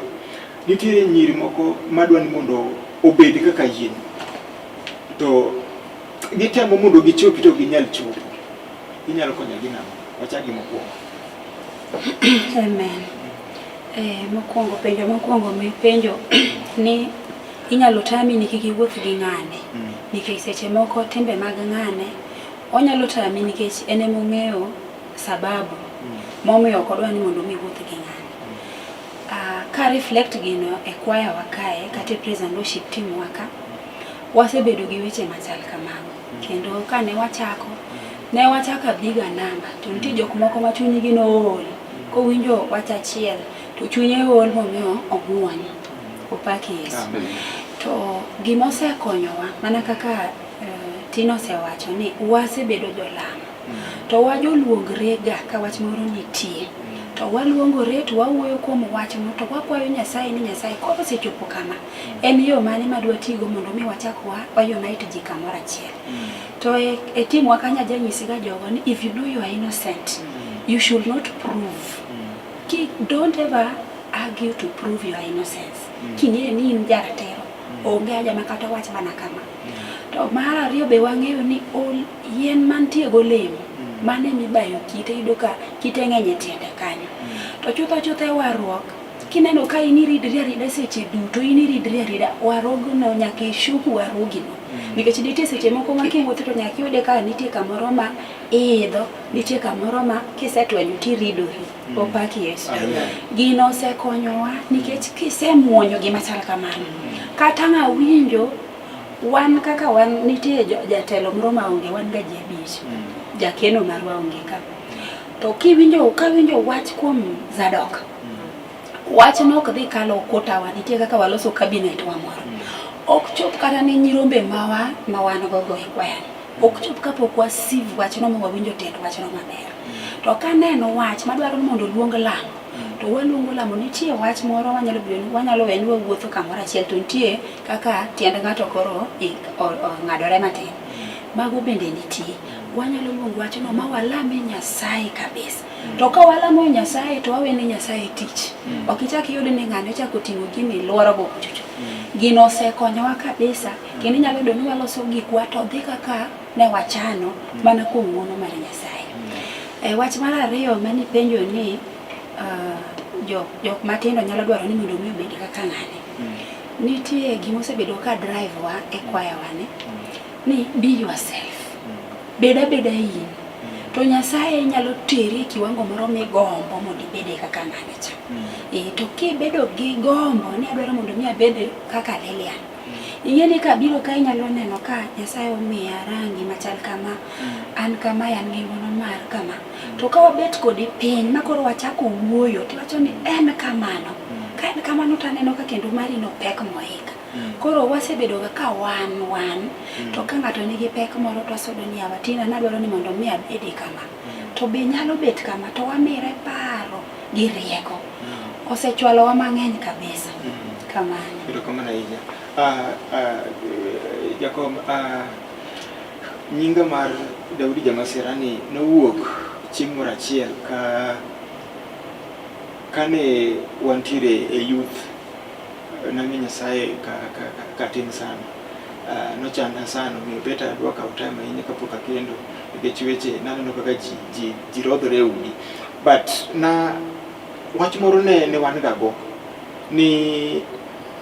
Speaker 1: nitie nyiri moko madwani mondo obed kaka yien to gitemo mondo gichopi to ginyal chopo inyalo konyogi nang'o wachagi mokwongo.
Speaker 3: Amen. Mokwongo penjo mipenjo ni inyalo tami ni kik iwuoth gi ng'ane nikech seche moko timbe mag ng'ane onyalo tami nikech en ema ong'eyo sababu momiyo ok odwa ni mondo mi wuoth gi ng'ane. Ka reflect gino e kwaya wakae kata praise and worship team waka wasebedo gi weche machal kamago kendo kane ne wachako biga namba to nitie jok moko ma chunygi nool kowinjo wach achiel to chunye ol momiyo ogwony opaki Yesu. To gima osekonyowa mana kaka Tino osewacho ni wasebedo jolamo to wajoluongre ga ka wach moro nitie to waluongore to wawuoyo kuom wach moro to wakwayo Nyasaye ni Nyasaye koro sechopo kama en yo mane madwa tigo mondo mi wachakwa unite ji kamoro achiel. To e timu wakanya janyisiga jogo ni if you know you are innocent you should not prove. Don't ever argue to prove your innocence. King'e ni in jaratero onge aja makata wach mana kama. To mar ariyo be wang'eyo ni yien mantie golemo mane mibayo kite iyudo ka kite ng'eny e tiende kanyo. To chutho warruok kineno ka in iridri arida seche duto in iridri arida warogno nyaka ishuku warogino nikech nitie seche moko ma kiwuotho to nyaka iyude ka nitie kamoro ma idho nitie kamoro ma kisetwenyo tiridori. Opaki Yesu. Gino osekonyowa nikech kisemuonyo gima chal kamano kata ng'awinjo wan kaka wan nitie jatelo moro maonge wan ga ji abich jakeno marwa onge ka to kawinjo wach kuom Zadok wach no ok dhi kalo kotawa nitie kaka waloso cabinet wa moro ok chop kata ni nyirombe ma wan gogo e kwaya ok chop kapok wasiv wach no ma wawinjo tet wach no maber to kaneno wach madwaro mondo luong lamo to waluongo lamo nitie wach moro wanyalo bedo ni wanyalo weyo wuotho kamoro achiel to nitie kaka tiend ng'ato koro ng'adore matin. Mago bende nitie. Wanyalo luongo wach no ma walame Nyasaye kabisa. To ka walamo Nyasaye to wawene Nyasaye tich. Ok ichak iyud ni ng'ano chako ting'o gini luoro go chuchu. Gino osekonyowa kabisa. Kendo nyalo bedo ni waloso gikwa to dhi kaka ne wachano mana kuom ng'wono mar Nyasaye. Wach mar ariyo mani penjo ni jok matindo nyalo dwaro ni mondo mi obed kaka ng'ane. Nitie gima osebedo ka drive wa e kwaya wane ni be yourself. Beda in. To Nyasaye nyalo teri kiwango moro migombo mondo ibede kaka ng'ane cha. To kibedo gi gombo ni adwaro mondo mi abede kaka Lilian. Ingeni ka biro ka inyalo neno ka Nyasaye omiya rangi machal kama, an kama an gi ng'wono mar kama. To ka wabet kodi piny makoro wachako wuoyo tiwacho ni en kamano. Ka en kamano to aneno ka kendo mari no pek moika. Koro wasebedo ka wan to ka ng'ato nigi pek moro to asodo ni awatina nadwaro ni mondo mi abedi kama. To be nyalo bet kama to wamire paro gi rieko. Osechwalo wa mang'eny kabisa. Kamano.
Speaker 1: Pero kamano inya. Jakom, nyinga mar Daudi Jamasirani nowuok chieng' moro achiel kane wantiere e youth nami Nyasaye ka tin sana. Nochanda sana omiyo beta adwa kawo time ahinya kapok akendo nikech weche naneno kaka ji rodhore e udi. But wach moro ne wan gago ni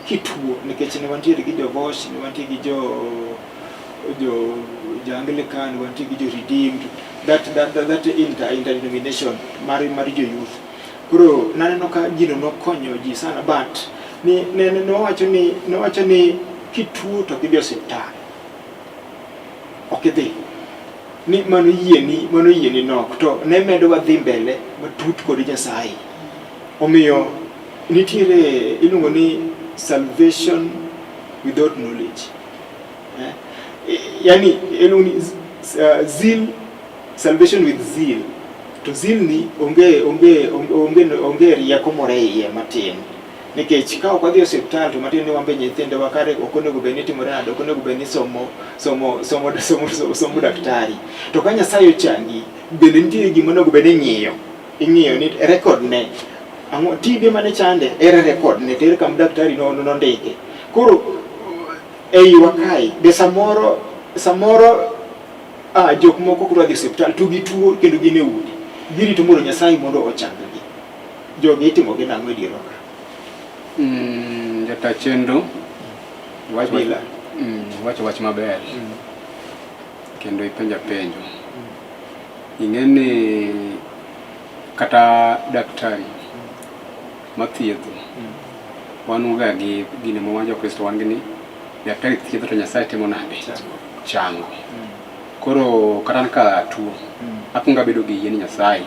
Speaker 1: kituo nikech ne wantiere gi jo-Vosh, ne wantiere gi jo-Anglican, wantiere gi jo-Redeemed, that interdenomination mar jo-youth. Kuro naneno ka gino nokonyo ji sana, but nowacho ni kituo to kidhi osiptal ok idhi ni mano yieni nok to ne medo wadhi mbele matut kod Nyasaye. Omiyo nitiere iluongo ni salvation without knowledge. Yani zeal, salvation with zeal. To zeal ni onge rieko moro iye matin. Nikech ka ok wadhi osiptal to matin ni wambe nyithinde wakare ok onego bed ni timore nade, ok onego bed ni somo daktari. To ka Nyasaye ochangi bende nitie gima onego bed ni ing'iyo ni record ne ang'o tibe mane chande era record ne tere kam daktari nondike. Koro ei wakai be samoro jok moko kuro dhi osiptal to gituo kendo gin e udi girito mondo Nyasaye mondo ochanggi. Jogi itimo gi nang'o e dier oka?
Speaker 4: Jata chenro wach maber kendo ipenja penjo. Ing'eni kata daktari mathiedho wanuga gi gine ma wanjo Kristo wan gini daktari thiedho to Nyasaye timo nade chango. Koro kata ka tuo akunga bedo gi yien Nyasaye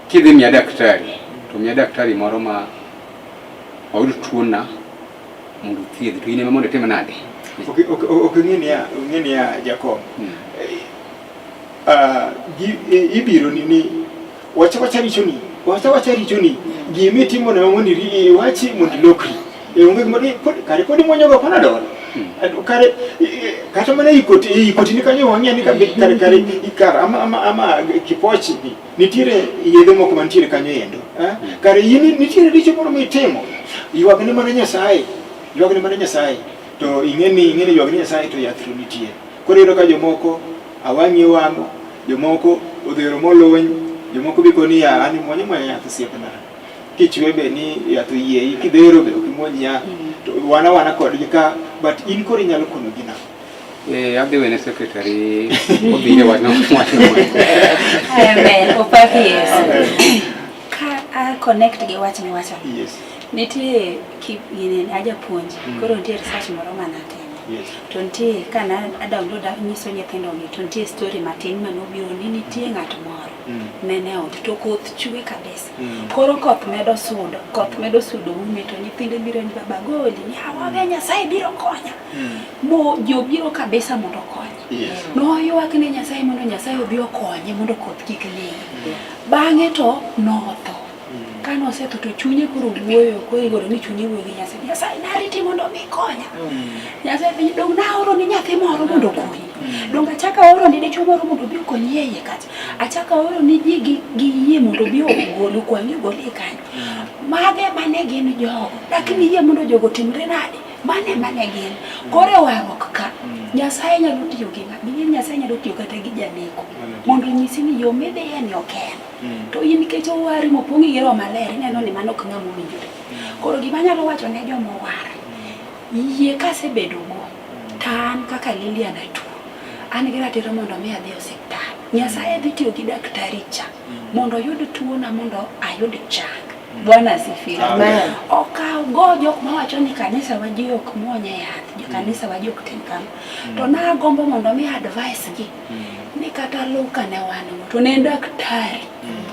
Speaker 4: kidhi miya daktari to miya daktari moro ma oyud tuo na mondo thiedh to ine mondo tim nade.
Speaker 1: Ok ng'eni ya Jakom. Ibiro ni wacha richo ni gimi timo na ng'oni wachi mondo lokri onge gimoro kare pod monyogo Panadol kare kata mana ikoti ni kanyo wang'e ni kare ikar ama kipochi ni nitiere yedhe moko mantiere kanyo endo kare yini nitiere richo moro mitimo ywagni mana Nyasaye to ing'eni ywagni Nyasaye to yath nitie. Koro iyudo ka jomoko awang'ie wang'o, jomoko odhero molony, jomoko biko ni an mwonyo yath osiepna kichwe be ni yath yie kidhero be ok imwony ya to wana kodgi ka but in koro inyalo kono gina.
Speaker 4: Adhi wene secretary obire wano.
Speaker 3: Amen. Opaki Yesu. Ka connect gi wach miwacho.
Speaker 1: Yes.
Speaker 3: Nitie gine ajapuonj koro nitie research moro manatimo.
Speaker 1: Yes.
Speaker 3: To nitie kana download nyiso nyithindo ni to nitie story matin manobiro ni nitie ng'at moro nene ot to koth chwe kabisa. Koro koth medo sudo umi to nyithinde biro ni baba goli ni hawa Nyasaye biro konya. Mo jo biro kabisa mondo konya.
Speaker 1: Yes.
Speaker 3: No ywak ni Nyasaye mondo Nyasaye obi okonye mondo koth kik negi. Bang'e to notho. kano osetho to chunye koro wuoyo koro igoro ni chunye wuoyo gi Nyasaye. Nyasaye nariti mondo mi konya. Nyasaye penjo dong naoro ni nyathi moro mondo konyi. Dong achaka oro ni dichuo moro mondo bi okonyi yeye kacha. Achaka oro ni ji gi yie mondo bi ogolu kwangi goli kanyo. Mage mane gin jogo. Lakini yie mondo jogo timre nade. Mane gin. Kore warok ka. Nyasaye nyalo tiyo gi ng'ato. Nyasaye nyalo tiyo kata gi janeko. Mondo nyisi ni yo midhiye ni oken. To in nikech owari mopong' gi roho maler ineno ni mano ok ng'ama owinjore. Koro gima nyalo wacho ne joma owar. Yie kasebedo go. Tan kaka Lilian atuo. An gi ratiro mondo mi adhi osiptal. Nyasaye dhi tiyo gi daktari cha mondo yud tuo na mondo ayud chang. Bwana asifiwe.
Speaker 2: Amen.
Speaker 3: Okaw go jok mawacho ni kanisa wa ji ok muonye yath, kanisa wa ji ok tim kama. To na gombo mondo mi advice gi ni kata Luka ne wan to ne daktari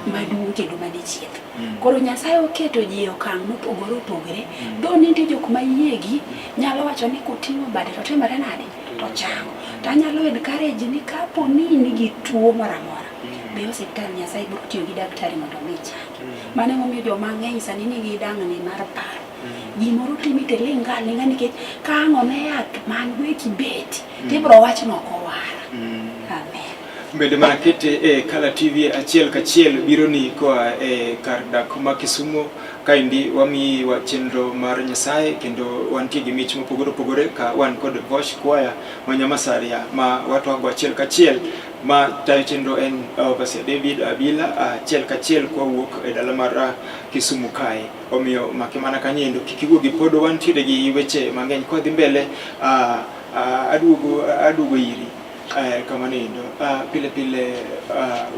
Speaker 3: maduong' kendo madichieth. Koro Nyasaye oketo ji okang' mopogore opogore. Do nitie jok mayiegi nyalo wacho ni kuting'o bade to timore nade to chango. To anyalo encourage ni kapo ni nigi tuo moro amora be osiptal Nyasaye biro tiyo gi daktari mondo mi changi. Mane momiyo joma ng'eny sani nigi dang'ni mar paro. Gimoro timi te linga nikech ka ang'one yath man go e kibeti tibro wach no kowara. Amen.
Speaker 1: Mbele manakete Kala TV achiel kachiel biro ni koa kar dak ma Kisumu kaindi wami wa chenro mar Nyasaye kendo wantie gi mich mopogore opogore ka wan kod Vosh Choir Manyamasaria ma watu wangu achiel kachiel ma tayo chenro en Pastor David Abila achiel kachiel kwa wuok e dala mar Kisumu kae. Omiyo makimana kanyendo kikigo gi podo wantie gi weche mang'eny kwa dhi mbele adugo iri kama nendo pile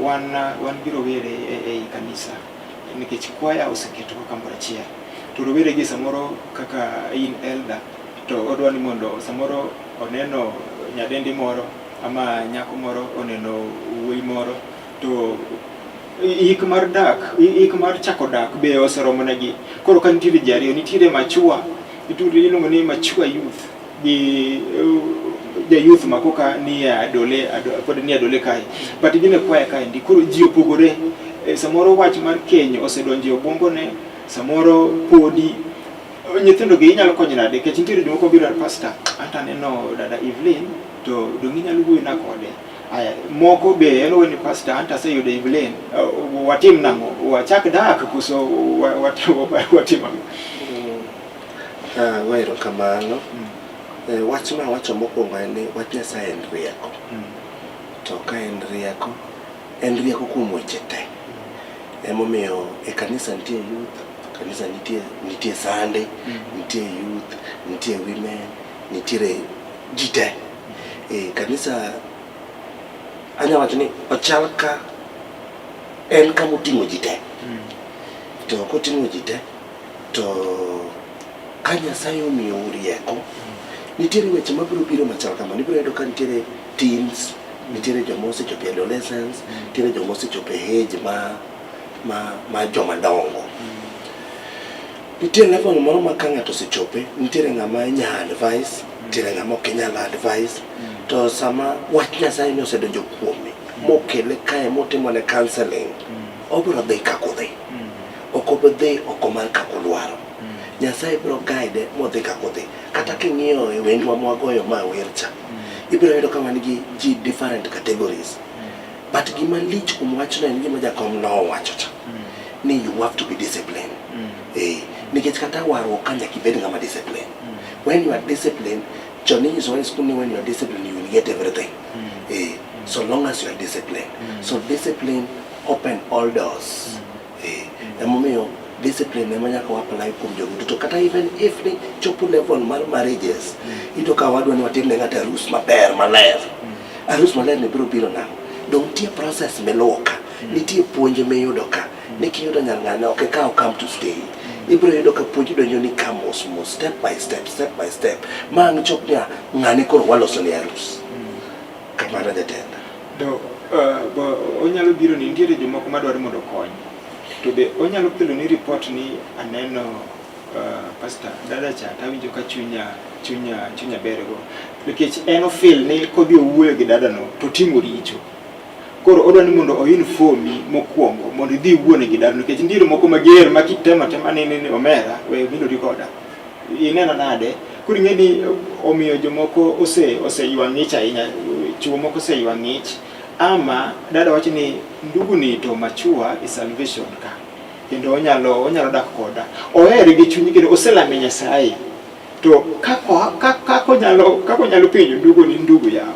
Speaker 1: wan biro were e kanisa nikech kwaya oseketo kambora chia to rowere gi samoro kaka in elder to odwani mondo samoro oneno nyadendi moro ama nyako moro oneno wuoyi moro to ik mar chako dak be oseromo negi. Koro kan nitiere jariyo nitiere machua ituri iluongo ni machua youth gi the youth makoka ni adole pod ni adole kai but gine kwaya kai ndi koro ji opogore samoro wach mar keny osedonje obongo ne samoro podi nyithindo gi nyalo konyo nade kech nitiere jomoko biro pastor anta neno dada Evelyn to dongi nyalo wuoyo na kode aya moko be eno ni pastor anta se yudo Evelyn watim nango wachak dak kuso watim
Speaker 5: wairo kamano. Wach ma wacho mokwongo en ni wach Nyasaye en rieko. To ka en rieko kuom weche te. Emomiyo e kanisa nitie youth, kanisa nitie Sunday, nitie youth, nitie women, nitie ji te. Kanisa anya wacho ni ochal ka en kama oting'o ji te. To koting'o ji te to ka Nyasaye omiyo rieko nitiere weche mabiro biro machal kama. Nibiro yudo ka nitiere teens, nitiere joma osechopo adolescence, nitiere joma osechopo age ma joma dongo. Nitiere level moro ma ka ng'ato osechope, nitiere ng'ama nya advice, nitiere ng'ama ok nyal advice. To sama wach Nyasaye ni osedonjo kuome, mokele kae motimone counseling, obiro dhi kako dhi. Ok obidhi oko mar kako dwaro. Nyasaye biro guide modhi kako dhi. Kata king'iyo e wendwa mwagoyo ma wercha ibiro yudo ka wan gi ji different categories but gima lich kuom wachno en gima jakom nowacho cha ni you have to be disciplined. Nikech kata warruok ka nyaka ibed ng'ama discipline. When you are disciplined, chon inyiso wa school ni when you are disciplined you will get everything. So long as you are disciplined. So discipline open all doors. Emomiyo discipline ema nyaka apply kuom jogo duto kata even if ni chopo level mar marriages ito ka wadwa ni watim ne ng'ata arus maber maler. Arus maler ne biro nang'o dong tie process meloka nitie puonj miyudo ka ni kiyudo nyang'ane ok ka come to stay ibiro yudo ka puonj donjo ni kamos step by step mang chop nya ng'ani koro waloso ni arus kamano jatenda
Speaker 1: do onyalo biro ni nitiere jomoko madwaro mondo kony to be onyalo kelo ni report ni aneno pastor dada cha tawinjo ka chunya berego nikech eno feel ni kodhi owuoyo gi dada no to timo richo koro odwa ni mondo oinfomi mokwongo mondo idhi wuone gi dar nikech ndiro moko mager ma kitema ni omera we biro rikoda ineno nade kuri ngeni omiyo jomoko ose ywang'ich ahinya chuo moko ose ywang'ich ama dada wacho ni ndugu ni to machua is salvation ka kendo onyalo dak koda ohere gi chunyi kendo oselame Nyasaye to kako nyalo pinyo ndugu ni ndugu yao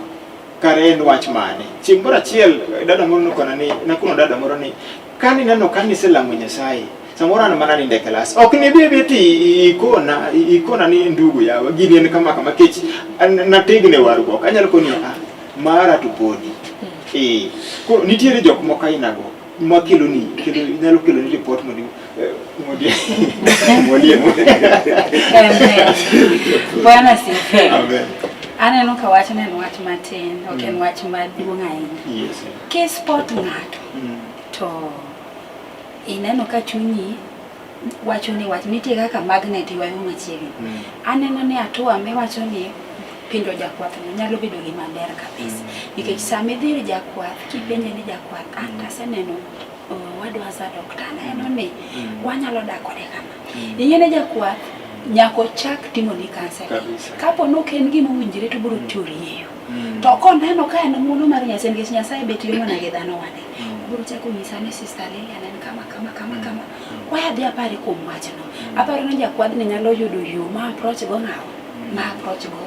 Speaker 1: kare en wach mane chieng' moro achiel dada moro nokona ni nakuno dada moro ni kani neno kanise lamo Nyasaye samoro an mana ninde class ok ni bi ti ikona ni ndugu yawa gini en kama kech na tegne wargo anyalo koni mara to podi ko nitiere jok moko ainago makelo nyalo kelo ni report modi
Speaker 3: Bwana sifiwe. Amen. Aneno ka wach en wach matin, ok en wach maduong' ahinya.
Speaker 1: Yes.
Speaker 3: Ke sport ng'ato to ineno ka chunyi wacho ni wach nitie kaka magnet ywayo machiegni. Aneno ni atua me wacho ni pindo jakwath nyalo bedo gima ber kabisa. Nikech sama idhi jakwath kipenje ni jakwath anta seneno wadwa za dokta neno ni wanyalo dak kode kama. Ing'ene jakwath nyako chak timo ni kansa. Kapo no ken gima winjire to biro turiyo. To koneno ka en mulo mar Nyasaye nikech Nyasaye beti yo na gi dhano wane. Biro chako nyisa ni sister Lilian en kama. Waya dhi apare kuom wachno. Aparo ni jakwath ni nyalo yudo yo ma approach go ng'awo. Ma approach go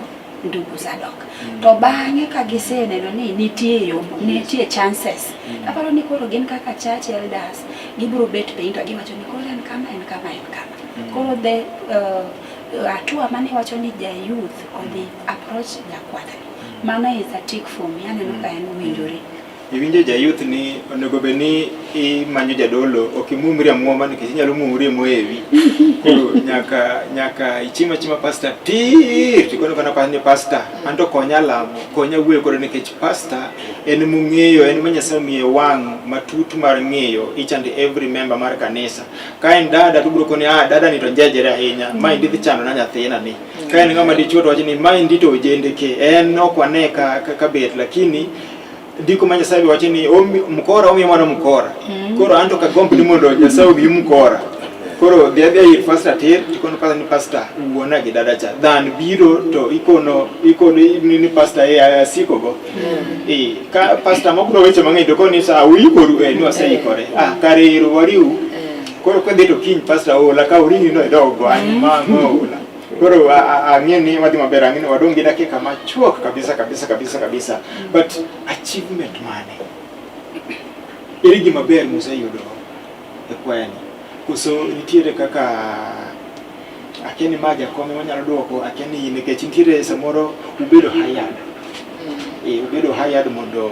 Speaker 3: ndugu Zadok. To bang'e ka giseneno ni nitie chances. Aparo ni koro gin kaka church elders gibiro bet piny to giwacho ni koro en kama. Koro the atua mane wacho ni youth odhi approach jakwath. Mana is a tick for me aneno ka en winjore.
Speaker 1: Iwinjo youth ni onego be ni imanyo jadolo okimumri amwoma nikech inyalo mumri moewi koro nyaka ichima pastor tikono kana pa ni pastor anto konya lamo konya wuoyo koro nikech pastor en mung'eyo en Nyasaye miye wang' matut mar ng'eyo each and every member mar kanisa ka en dada to biro koni dada ni to njejere ahinya ma indi dhi chano na nyathina ni ka en ng'ama dichuo to wacho ni ma indi to ojende ke en okwane ka bet lakini ndiko ma Nyasaye wacho ni mkora omiyo mwana mkora koro anto ka gombo ni mondo Nyasaye gi mkora koro the other year pastor tikono pastor ni pastor uona gi dada cha dan biro to ikono ni pastor asiko go ka pastor mokro weche mang'eny to koni sa uyikoru ni waseikore kare iro wariu koro ka dito kiny pastor ola ka uringi no dogo mango ola koro ang'eni wadhi maber ang'eni wadongi dakika machuok kabisa but achievement mane irigi maber museyudo e kwani koso nitiere kaka akeni maja kome wanyalo duoko akeni nikech nitiere samoro ubedo hired mondo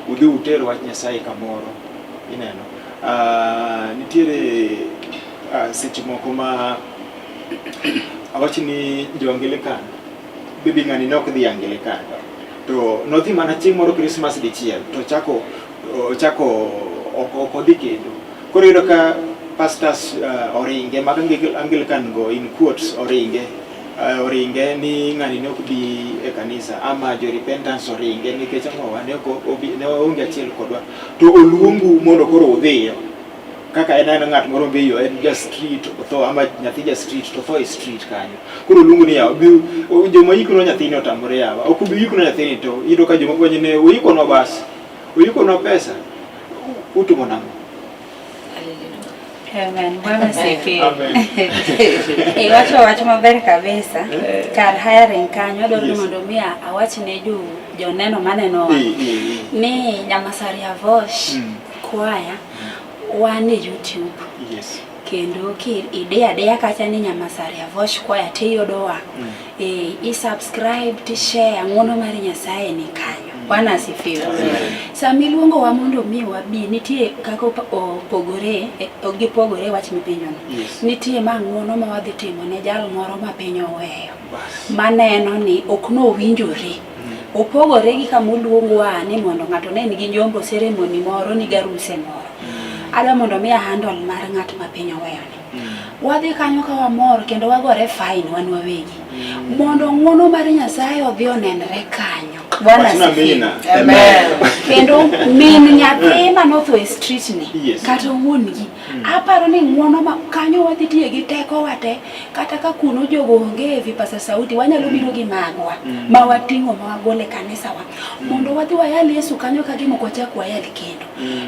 Speaker 1: udhi uter wach Nyasaye kamoro ineno nitiere seche moko ma awachi ni jo-Anglican bibi ng'ani nok dhi Anglican to nodhi mana chieng' moro Christmas dichiel to chako okodhi kendo koro yudo ka pastors oringe mag Anglican go in quotes oringe ni ng'ani ne ok bi e kanisa ama jo repentance oringe nikech ang'owa ne onge achiel kodwa to oluongu mondo koro udhiyo kaka en ng'at moro mbiyo en just street to ama nyathi just street to for street kanyo koro luongo ni yawa joma yikono nyathini otamore yawa ok bi yikono nyathini to ido ka joma kwenye ne uyikono bas uyikono pesa utumo namo.
Speaker 3: Amen. Bwana sifiwe. Wacho maber kabisa. Kar hiring kanyo dwaro mondo mia awachi ne joneno maneno ni Nyamasari Avosh kwaya wane YouTube.
Speaker 1: Yes.
Speaker 3: Kendo ki idea kacha ni Nyamasari Avosh kwaya tiyudowa. I-subscribe, ti-share, ng'wono mar Nyasaye ni kanyo. Bwana asifiwe. Sami luongo wa mondo mi wabi nitie kaka gipogore wach mipenjono. Nitie ma ng'wono ma wadhi timo ne jal moro ma piny oweyo. Maneno ni ok no winjore. Opogore gi kama uluongowa ni mondo ng'ato ne nigi nyombo ceremony moro ni garuse moro. Ada mondo mi handle mar ng'at ma piny oweyo ni. Wadhi kanyo ka wamor kendo wagore fine wan wawegi. Mondo ng'wono mar Nyasaye odhi onenre kanyo. Bwana sifiwe.
Speaker 2: Amen.
Speaker 3: Kendo min nyathi manotho e street ni
Speaker 1: Yes.
Speaker 3: kata wuon gi aparo ni ng'wono ma kanyo wadhi tiye gi teko wate kata ka kuno jogo onge vipasa sauti wanyalo biro gi magwa ma wating'o ma wagole kanisa wa mondo wadhi wayal Yesu kanyo ka gimo ko chak wayal kendo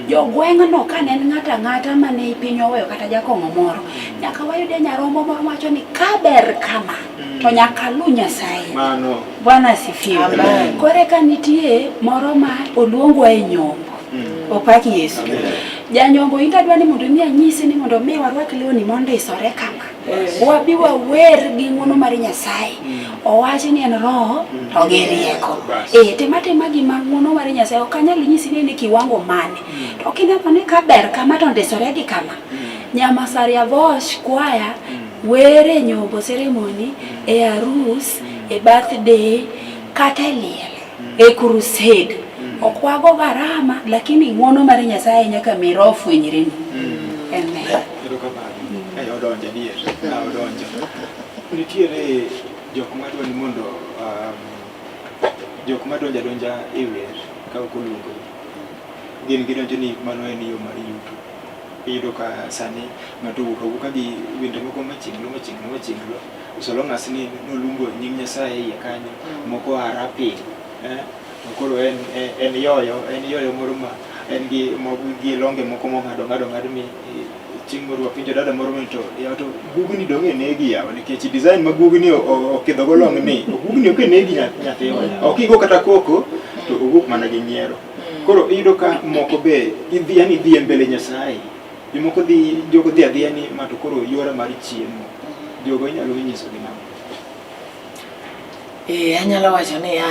Speaker 3: jo gweng'no ka ne ng'ata mane piny oweyo kata jakong'o moro nyaka wayude nyarombo moro wacho ni kaber kama to nyaka lu Nyasaye.
Speaker 1: Mano.
Speaker 3: Bwana sifiwe.
Speaker 2: Amen.
Speaker 3: Kore ka nitie moro ma oluongwa e nyombo. Opaki Yesu. Janyombo intadwa ni mondo mi anyisi ni mondo mi warwak lewni mondisore kama. Wabi wawer gi ng'wono mar Nyasaye. Owachi ni en roho to gi rieko. Tema gima ng'wono mar Nyasaye ok anyal nyisi ni kiwango mane. To kineno ni kaber kama to ndisore gi kama. Nyamasaria Vosh kwaya were nyombo ceremony e arus e birthday kata liel e crusade okwago garama lakini ng'wono mar Nyasaye nyaka miro fwenyre ni. Amen.
Speaker 1: Odonjo dier. Odonjo. Nitiere jok madwa ni mondo jok madonja e wer ka okoluongo gin gidonjo ni mano en yo mar yuto. Iyudo ka sani ng'ato wuok ka gi wende moko machinglo usolongas ni noluongo nying Nyasaye iye kanyo moko arapi koro en yoyo moro ma en gi longe moko ng'ado mi chieng' moro pinjo dada moro to yaw to bugni donge negi yaw nikech design ma bugni okidho go long ni bugni ok negi nyathi ok igo kata koko to owuok mana gi nyiero. Koro iyudo ka moko be dhi mbele Nyasaye jomoko jogo dhi adhiya ni mato koro yore mar chiemo jogo inyalo nyiso gi nang'o?
Speaker 2: Anyalo wacho ni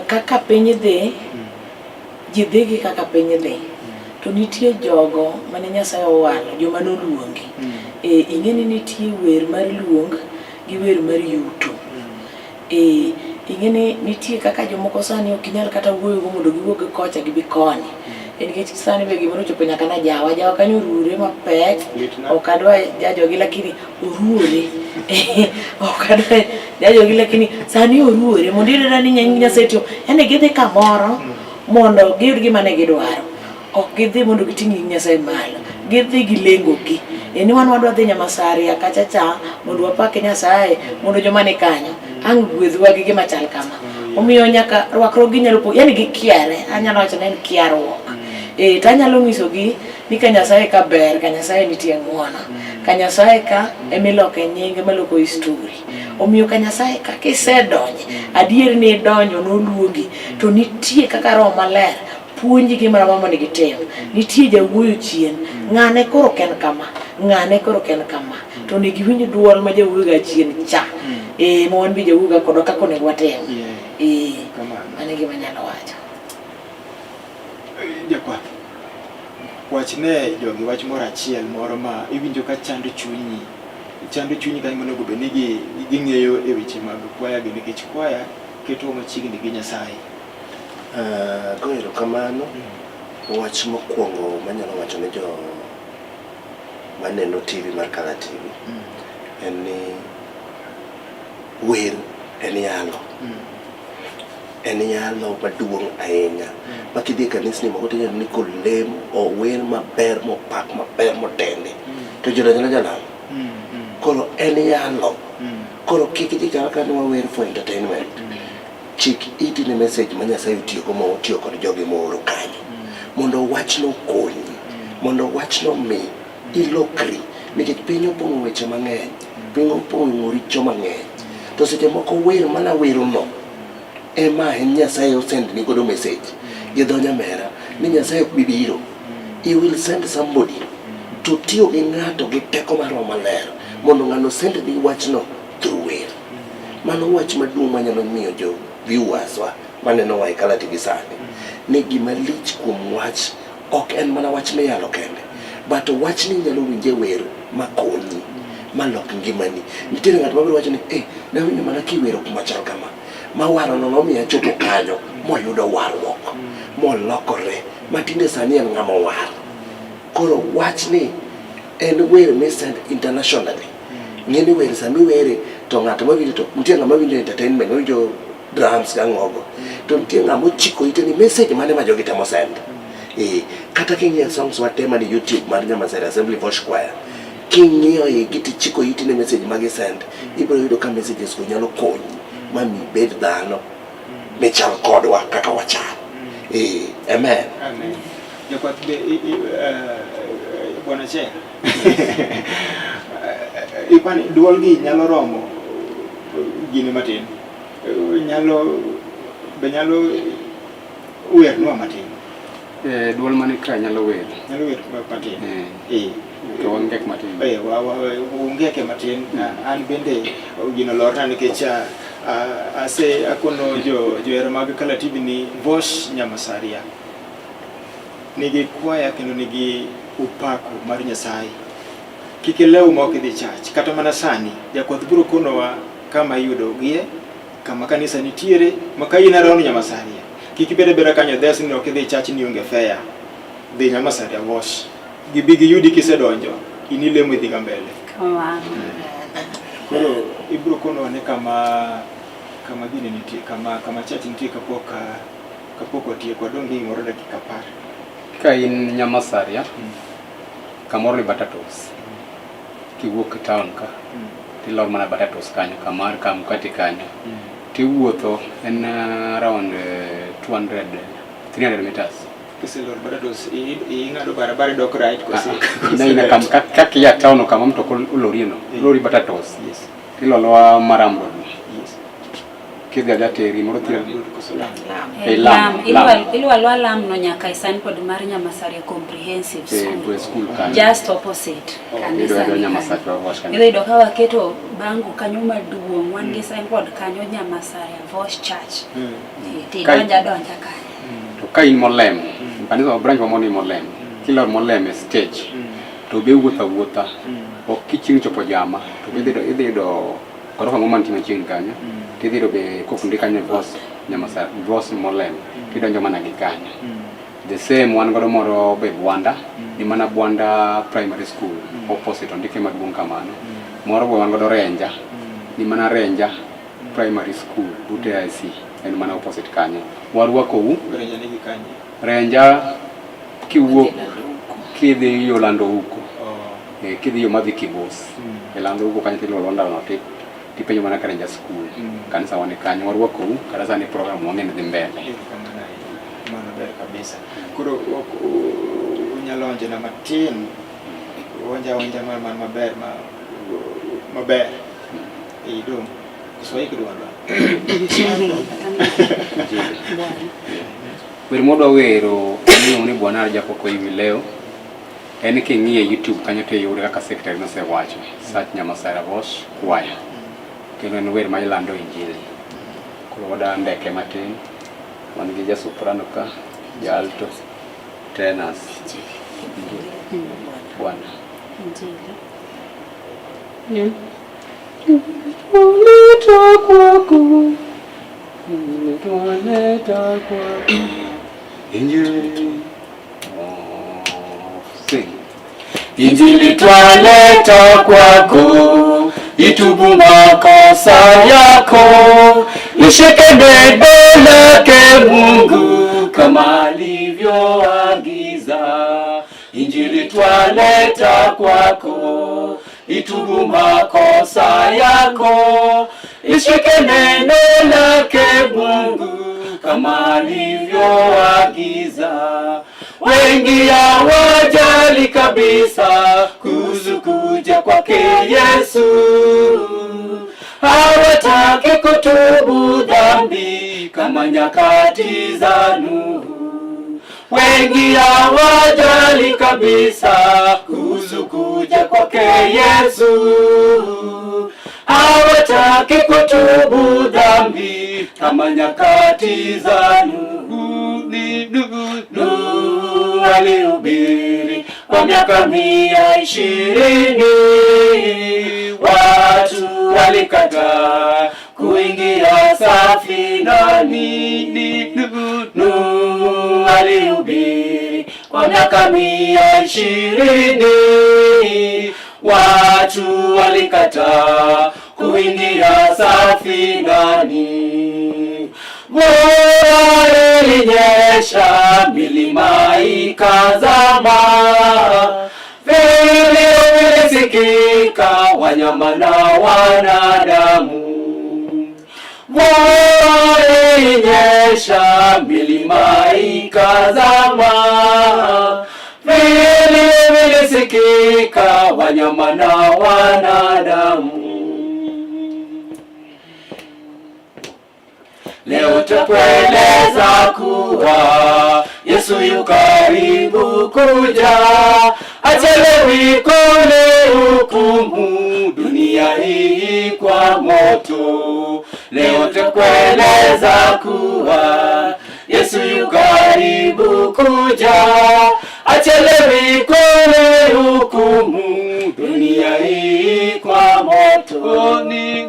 Speaker 2: kaka piny dhi ji dhi gi kaka piny dhi to nitie jogo mane Nyasaye owalo joma noluongi ing'eni nitie wer mar luong gi wer mar yuto ing'eni nitie kaka jomoko sani ok inyal kata wuoyo go mondo giwuog kocha gibi koni nikech sani be gimoro chopo nyaka na jawa kanyo rure mapek ok adwa jajogi lakini oruore ok adwa jajogi lakini sani oruore mondo iyudo ni Nyasaye tiyo yani gidhi kamoro mondo giyud gima ne gidwaro ok gidhi mondo giting' Nyasaye malo gidhi gi lengogi ni wan wadwa dhi Nyamasaria kacha mondo wapake Nyasaye mondo joma ni kanyo ang' gwedhwa gi gima chal kama omiyo nyaka rwakruokgi nyalo po yani gikiare anyalo wacho ni en kiaruok tanyalo nyisogi ni ka Nyasaye ka ber ka Nyasaye nitie ng'wono ka Nyasaye ka emiloke nyinge maloko histori omiyo ka Nyasaye ka kisedonje adier ni donjo noluongi to nitie kaka Roho Maler puonji gima mondo gitim nitie jawuoyo chien ng'ane koro ken kama to ne giwinj duol ma jawuoyo ga chien cha mon bi jawuoyo ga kodo kako ne watem mane gima nyalo wacho
Speaker 1: jakwath wachne jogi wach moro achiel moro ma iwinjo ka chando chunyi kanyo monego bed ni ging'eyo e weche mag kwaya gi nikech kwaya keto machiegni gi Nyasaye.
Speaker 5: Goero kamano wach mokwongo manyalo wacho ne jo maneno TV mar Kala TV en ni wer en yalo maduong' ahinya makidhi kanisni moko tineno ni kolem ower maber mopak maber motende to jodonjona jalamo koro en yalo koro kik ji kawa ka ni wawer for entertainment chik iti ne message ma Nyasaye otiyogo ma otiyo kod jogi mooro kanyo mondo wachno konyi mondo wachno mi ilokri nikech piny opong'o weche mang'eny piny opong'o richo mang'eny to seche moko wer mana werono ema en Nyasaye osend ni godo message gi dho nyamera ni Nyasaye ok bibiro he will send somebody to tiyo gi ng'ato gi teko mar Roho Maler mondo ng'ano send ni wachno through wer. Mano wach maduong' manyalo miyo jo viewers wa maneno wa Kala TV sani ni gima lich kuom wach ok en mana wach miyalo kende but wach ni nyalo winje wer makonyi malok ngimani. Nitiere ng'at mabiro wacho ni nawinjo mana kiwero kuma chal kama mawaro no nomiya chopo kanyo moyudo warruok molokore matinde sani en ng'ama war. Koro wach ni en wer misend internationally ng'eni wer sami were to ng'at mawinjo to nitie ng'ama winjo entertainment mawinjo drums ga ngogo to nitie ng'amo chiko ite ni message mane ma jogi temo send kata king'iyo songs watema ni YouTube mar Nyamasare Assembly Voice Choir king'iyo giti chiko ite ni message magi send ibiro yudo ka messages go nyalo konyi mami bed dhano mechal kodwa kaka wachal amen
Speaker 1: Jokwath be Bwana Chair ipani duol gi nyalo romo gini matin nyalo wer nwa matin
Speaker 4: duol mane ka nyalo wer
Speaker 1: matin
Speaker 4: to wangek matin
Speaker 1: wangeke matin an bende gino lorna nikech ase akono joero mag Kalatibi ni Voice Nyamasaria nigi kwaya kendo nigi upako mar Nyasaye kikelew ma ok dhi church kata mana sani jakwath biro konowa kama iyudo gie kama kanisa nitiere maka ina rauni Nyamasaria kikibede bera kanyo dhes ni ok dhi church ni onge fair dhi Nyamasaria Voice gibigi yudi kisedonjo inilemo idhi mbele koro ibiro konowa ne kama gini nitie kama church nitie kapok otieko dongi moro dakika 10
Speaker 4: ka in Nyamasaria kamoro ni Batatos kiwuok town ka tilor mana Batatos kanyo kamar kamkati kanyo tiwuotho en around 300 meters
Speaker 1: kiselor Batatos ingado barabara dok right kosi
Speaker 4: ina kam kakia town kama mtoko ulorino lori Batatos tilolowa Maram Road kidhi ajateri moro tira
Speaker 3: Lam ilwa Lam no nyaka isan pod mar Nyamasaria Comprehensive School just opposite kanisa ido kawa keto bangu kanyo maduong' wan gi sign pod kanyo Nyamasaria Voice Church donja kanyo
Speaker 4: to ka in Molem kanisa branch wa Molem kila Molem stage to be wuotha ok kiching chopo jama to be ido koro kama manti machieng kanyo tidhi be kofundi kanyo Voice Nyamasaria Voice Molem tidonjo mana gi kanyo the same one godo moro be Bwanda ni mana Bwanda Primary School opposite ondike maduong' kamano moro be wan godo Renja ni mana Renja Primary School ute IC en mana opposite kanyo warwako
Speaker 1: Renja nigi kanyo
Speaker 4: Renja kiwuok kidhi Yolando huko kidhi yo madhi Kibos Yolando huko kanyo tilo Londa no tipenyo mana Renja School kanisa wane kanyo warwako karasa ni program wang'en dhi mbele
Speaker 1: mano ber kabisa koro unyalonje na matin wanja man maber idong Kiswahili kidwanda
Speaker 4: wer modwa wero ni Bwana Japoko hivi leo en king'iye YouTube kanyo te yure kaka secretary nosewacho search Nyamasaria Voice Choir kendo en wer ma ilando injili koro wada ndeke matin wan gi ja soprano ka ja alto tenors Bwana injili Nileta kwako injili sing injili twaleta kwako itubu makosa yako nishike mbele lake Mungu kama alivyoagiza injili twaleta kwako itubu makosa yako nishike neno lake Mungu kama alivyoagiza wengi hawajali kabisa kuhusu kuja kwake Yesu hawataki kutubu dhambi kama nyakati za Nuhu wengi hawajali kabisa kuhusu kuja kwake Yesu hawataki kutubu dhambi kama nyakati za Nuhu Nuhu alihubiri kwa miaka 120 watu walikataa kuingia safinani Nuhu alihubiri kwa miaka 120 watu walikataa kuingia safinani
Speaker 6: mvua ilinyesha, milima ikazama, vilio vilisikika, wanyama na wanadamu. Mvua ilinyesha, milima ikazama, vilio vilisikika, wanyama na wanadamu. Leo twakueleza kuwa Yesu yu karibu kuja, hachelewi kulihukumu dunia hii kwa moto. Leo twakueleza kuwa Yesu yu karibu kuja, hachelewi kulihukumu dunia hii kwa moto. Ni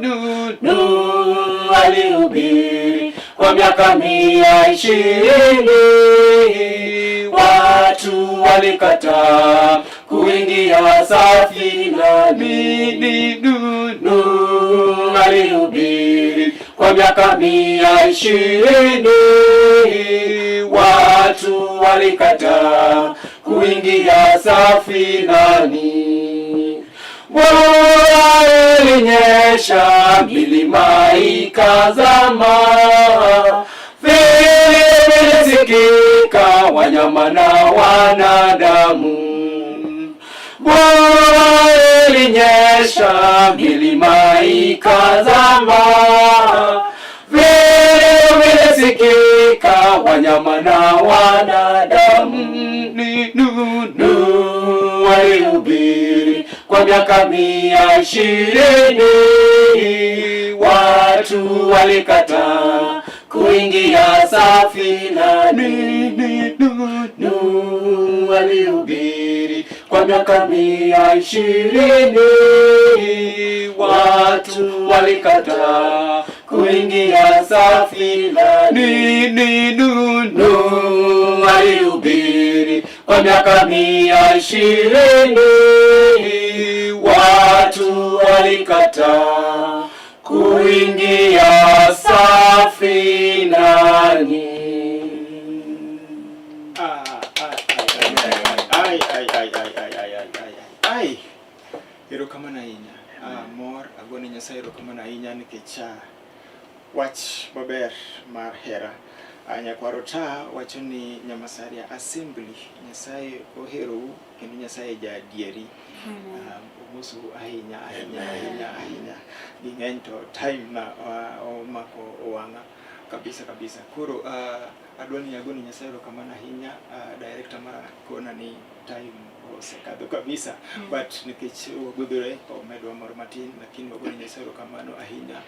Speaker 6: Nuhu alihubiri kwa miaka 120, watu walikataa kuingia safinani. Nuhu alihubiri kwa miaka 120, watu walikataa kuingia safinani. Mvua ilinyesha, milima ikazama, vilio vilisikika, wanyama na wanadamu. Mvua ilinyesha, milima ikazama, vilio vilisikika, wanyama na wanadamu. Nuhu alihubiri kwa miaka 120, watu walikataa kuingia safinani. Nuhu alihubiri kwa miaka 120, watu walikataa kuingia safinani. Nuhu alihubiri kwa miaka 120, watu walikataa kuingia safinani.
Speaker 1: Erokamano ahinya. Mor agone Nyasaye erokamano ahinya nikech wach maber mar hera. Nyakwaro ta wacho ni Nyamasaria Assembly Nyasaye oherou kendo Nyasaye ja-adieri. Omosu ahinya. Ging'eny to time na omako wang'a kabisa. Koro adwani agone Nyasaye erokamano ahinya. Director mara kona ni time osekadho kabisa, but nikech wagudhore omedwa moro matin, lakini wagone Nyasaye erokamano ahinya.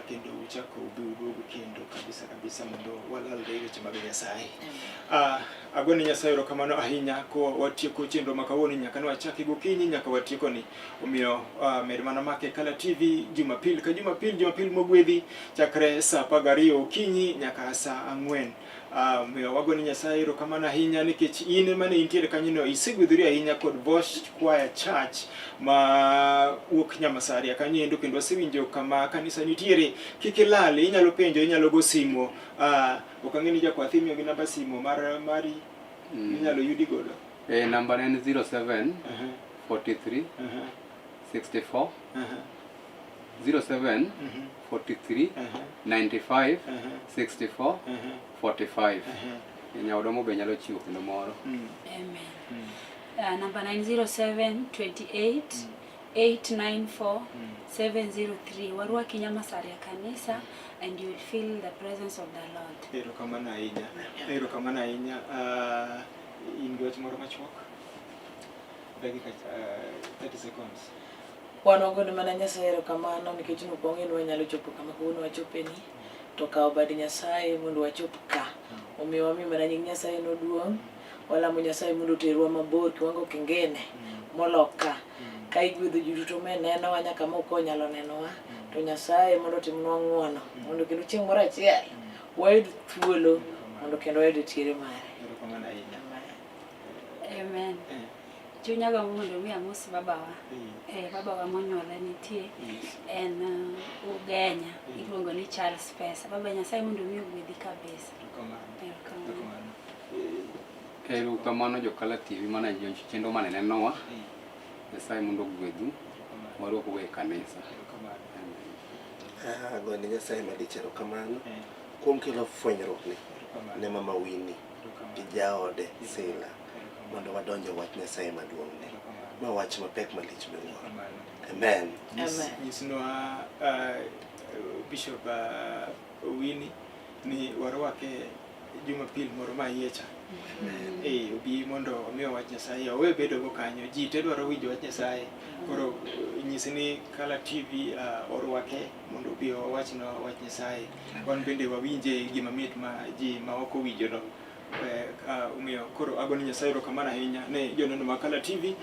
Speaker 1: Kendo uchako uduogo kendo kabisa mondo walalre weche mag Nyasaye. Agone Nyasaye erokamano ahinya ko watieko chenro makawuono nyaka ne wachaki gokinyi nyaka watieko ni. Omiyo med mana make Kala TV Jumapil ka Jumapil mogwedhi chakre saa 12 okinyi nyaka saa 4. Miyo wagone Nyasaye erokamano ahinya nikech in mane intiere kanyo isegwedhori ahinya kod Voice Choir Church ma wuok Nyamasaria kanyo endo, kendo wasewinjo kama kanisa nitiere. Kik ilal, inyalo penjo, inyalo go simo. Ok ang'e ni jakwath imiyo gi namba simo mari inyalo yudi godo.
Speaker 4: Namba en 07 43 64 07 43 95 64 45. Nyaodomo be nyalo chiwo kendo moro.
Speaker 3: Amen. Number 907 28 894 703. Warwaki Nyamasaria kanisa and you will feel the presence of the Lord.
Speaker 1: Erokamano ahinya. In gi wach moro machuok. Dakika 30 seconds.
Speaker 2: Wan wagone mana Nyasaye erokamano nikech nopong'e ni wanyalo chopo kama kawuono wachopeni, to kawo bad Nyasaye mondo wachop ka. Omiyo wami mana nying Nyasaye noduong'. Walamo Nyasaye mondo oterwa mabor kiwango kingine moloka. Ka igwedho ji duto meneno wa nyaka moko nyalo nenowa, to Nyasaye mondo otimnwa ng'wono mondo kendo chieng' moro achiel wayud thuolo mondo kendo wayud tiere mare.
Speaker 1: Erokamano ahinya.
Speaker 3: Amen. chunya go mondo mi amos babawa. Babawa monyuola nitie en Ugenya, iluongo ni Charles Pesa. Baba Nyasaye mondo mi ogwedhi kabisa.
Speaker 4: Kamano Jokala TV mana chenro mane nenowa. Nyasaye mondo ogwedhu. Waruok we kanisa.
Speaker 5: Goni Nyasaye malich erokamano kuom kelo fwenyruok ne Mama Winnie gi jaode Sila mondo wadonjo wach Nyasaye maduong' ne. Ma wach mapek malich miwuoro. Amen.
Speaker 1: Nyisnwa Bishop Winnie ni warwake Jumapil moro ma yecha. Obi mondo omiyo wach Nyasaye owe bedo go kanyo ji te dwaro winjo wach Nyasaye. Koro nyisni Kala TV orwake mondo obi owachno wach Nyasaye. Wan bende wawinje gima mit ma ji ma ok owinjo no. Umiyo koro agoni Nyasaye erokamano ahinya ne joneno ma Kala TV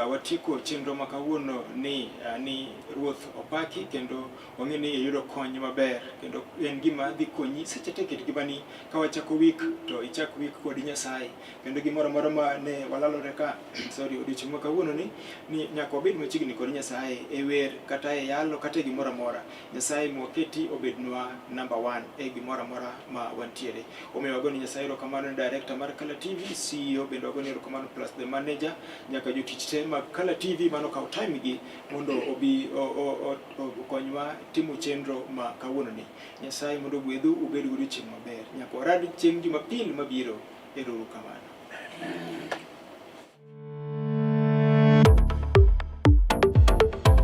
Speaker 1: watiko chenro ma kawuono ni Ruoth opaki kendo wang'e ni yudo kony maber kendo en gima dhi konyi seche te ket gimani ka wachako week to ichak week kod Nyasaye kendo gimoro amora ma ne walalore ka odiochieng' ma kawuono ni nyaka wabed machiegni kod Nyasaye e wer kata e yalo kata e gimoro amora. Nyasaye mwaketi obednwa number 1 e gimoro amora ma wantiere. Omiyo wagoni Nyasaye erokamano ne director mar Kala TV, CEO bende wagoni erokamano plus the manager nyaka jotich te mag Kala TV mano kawo time gi mondo obi okonywa timo chenro ma kawuono ni. Nyasaye mondo ogwedhu ubed godiochieng' maber. Nyaka warad chieng' Jumapil mabiro. Erokamano.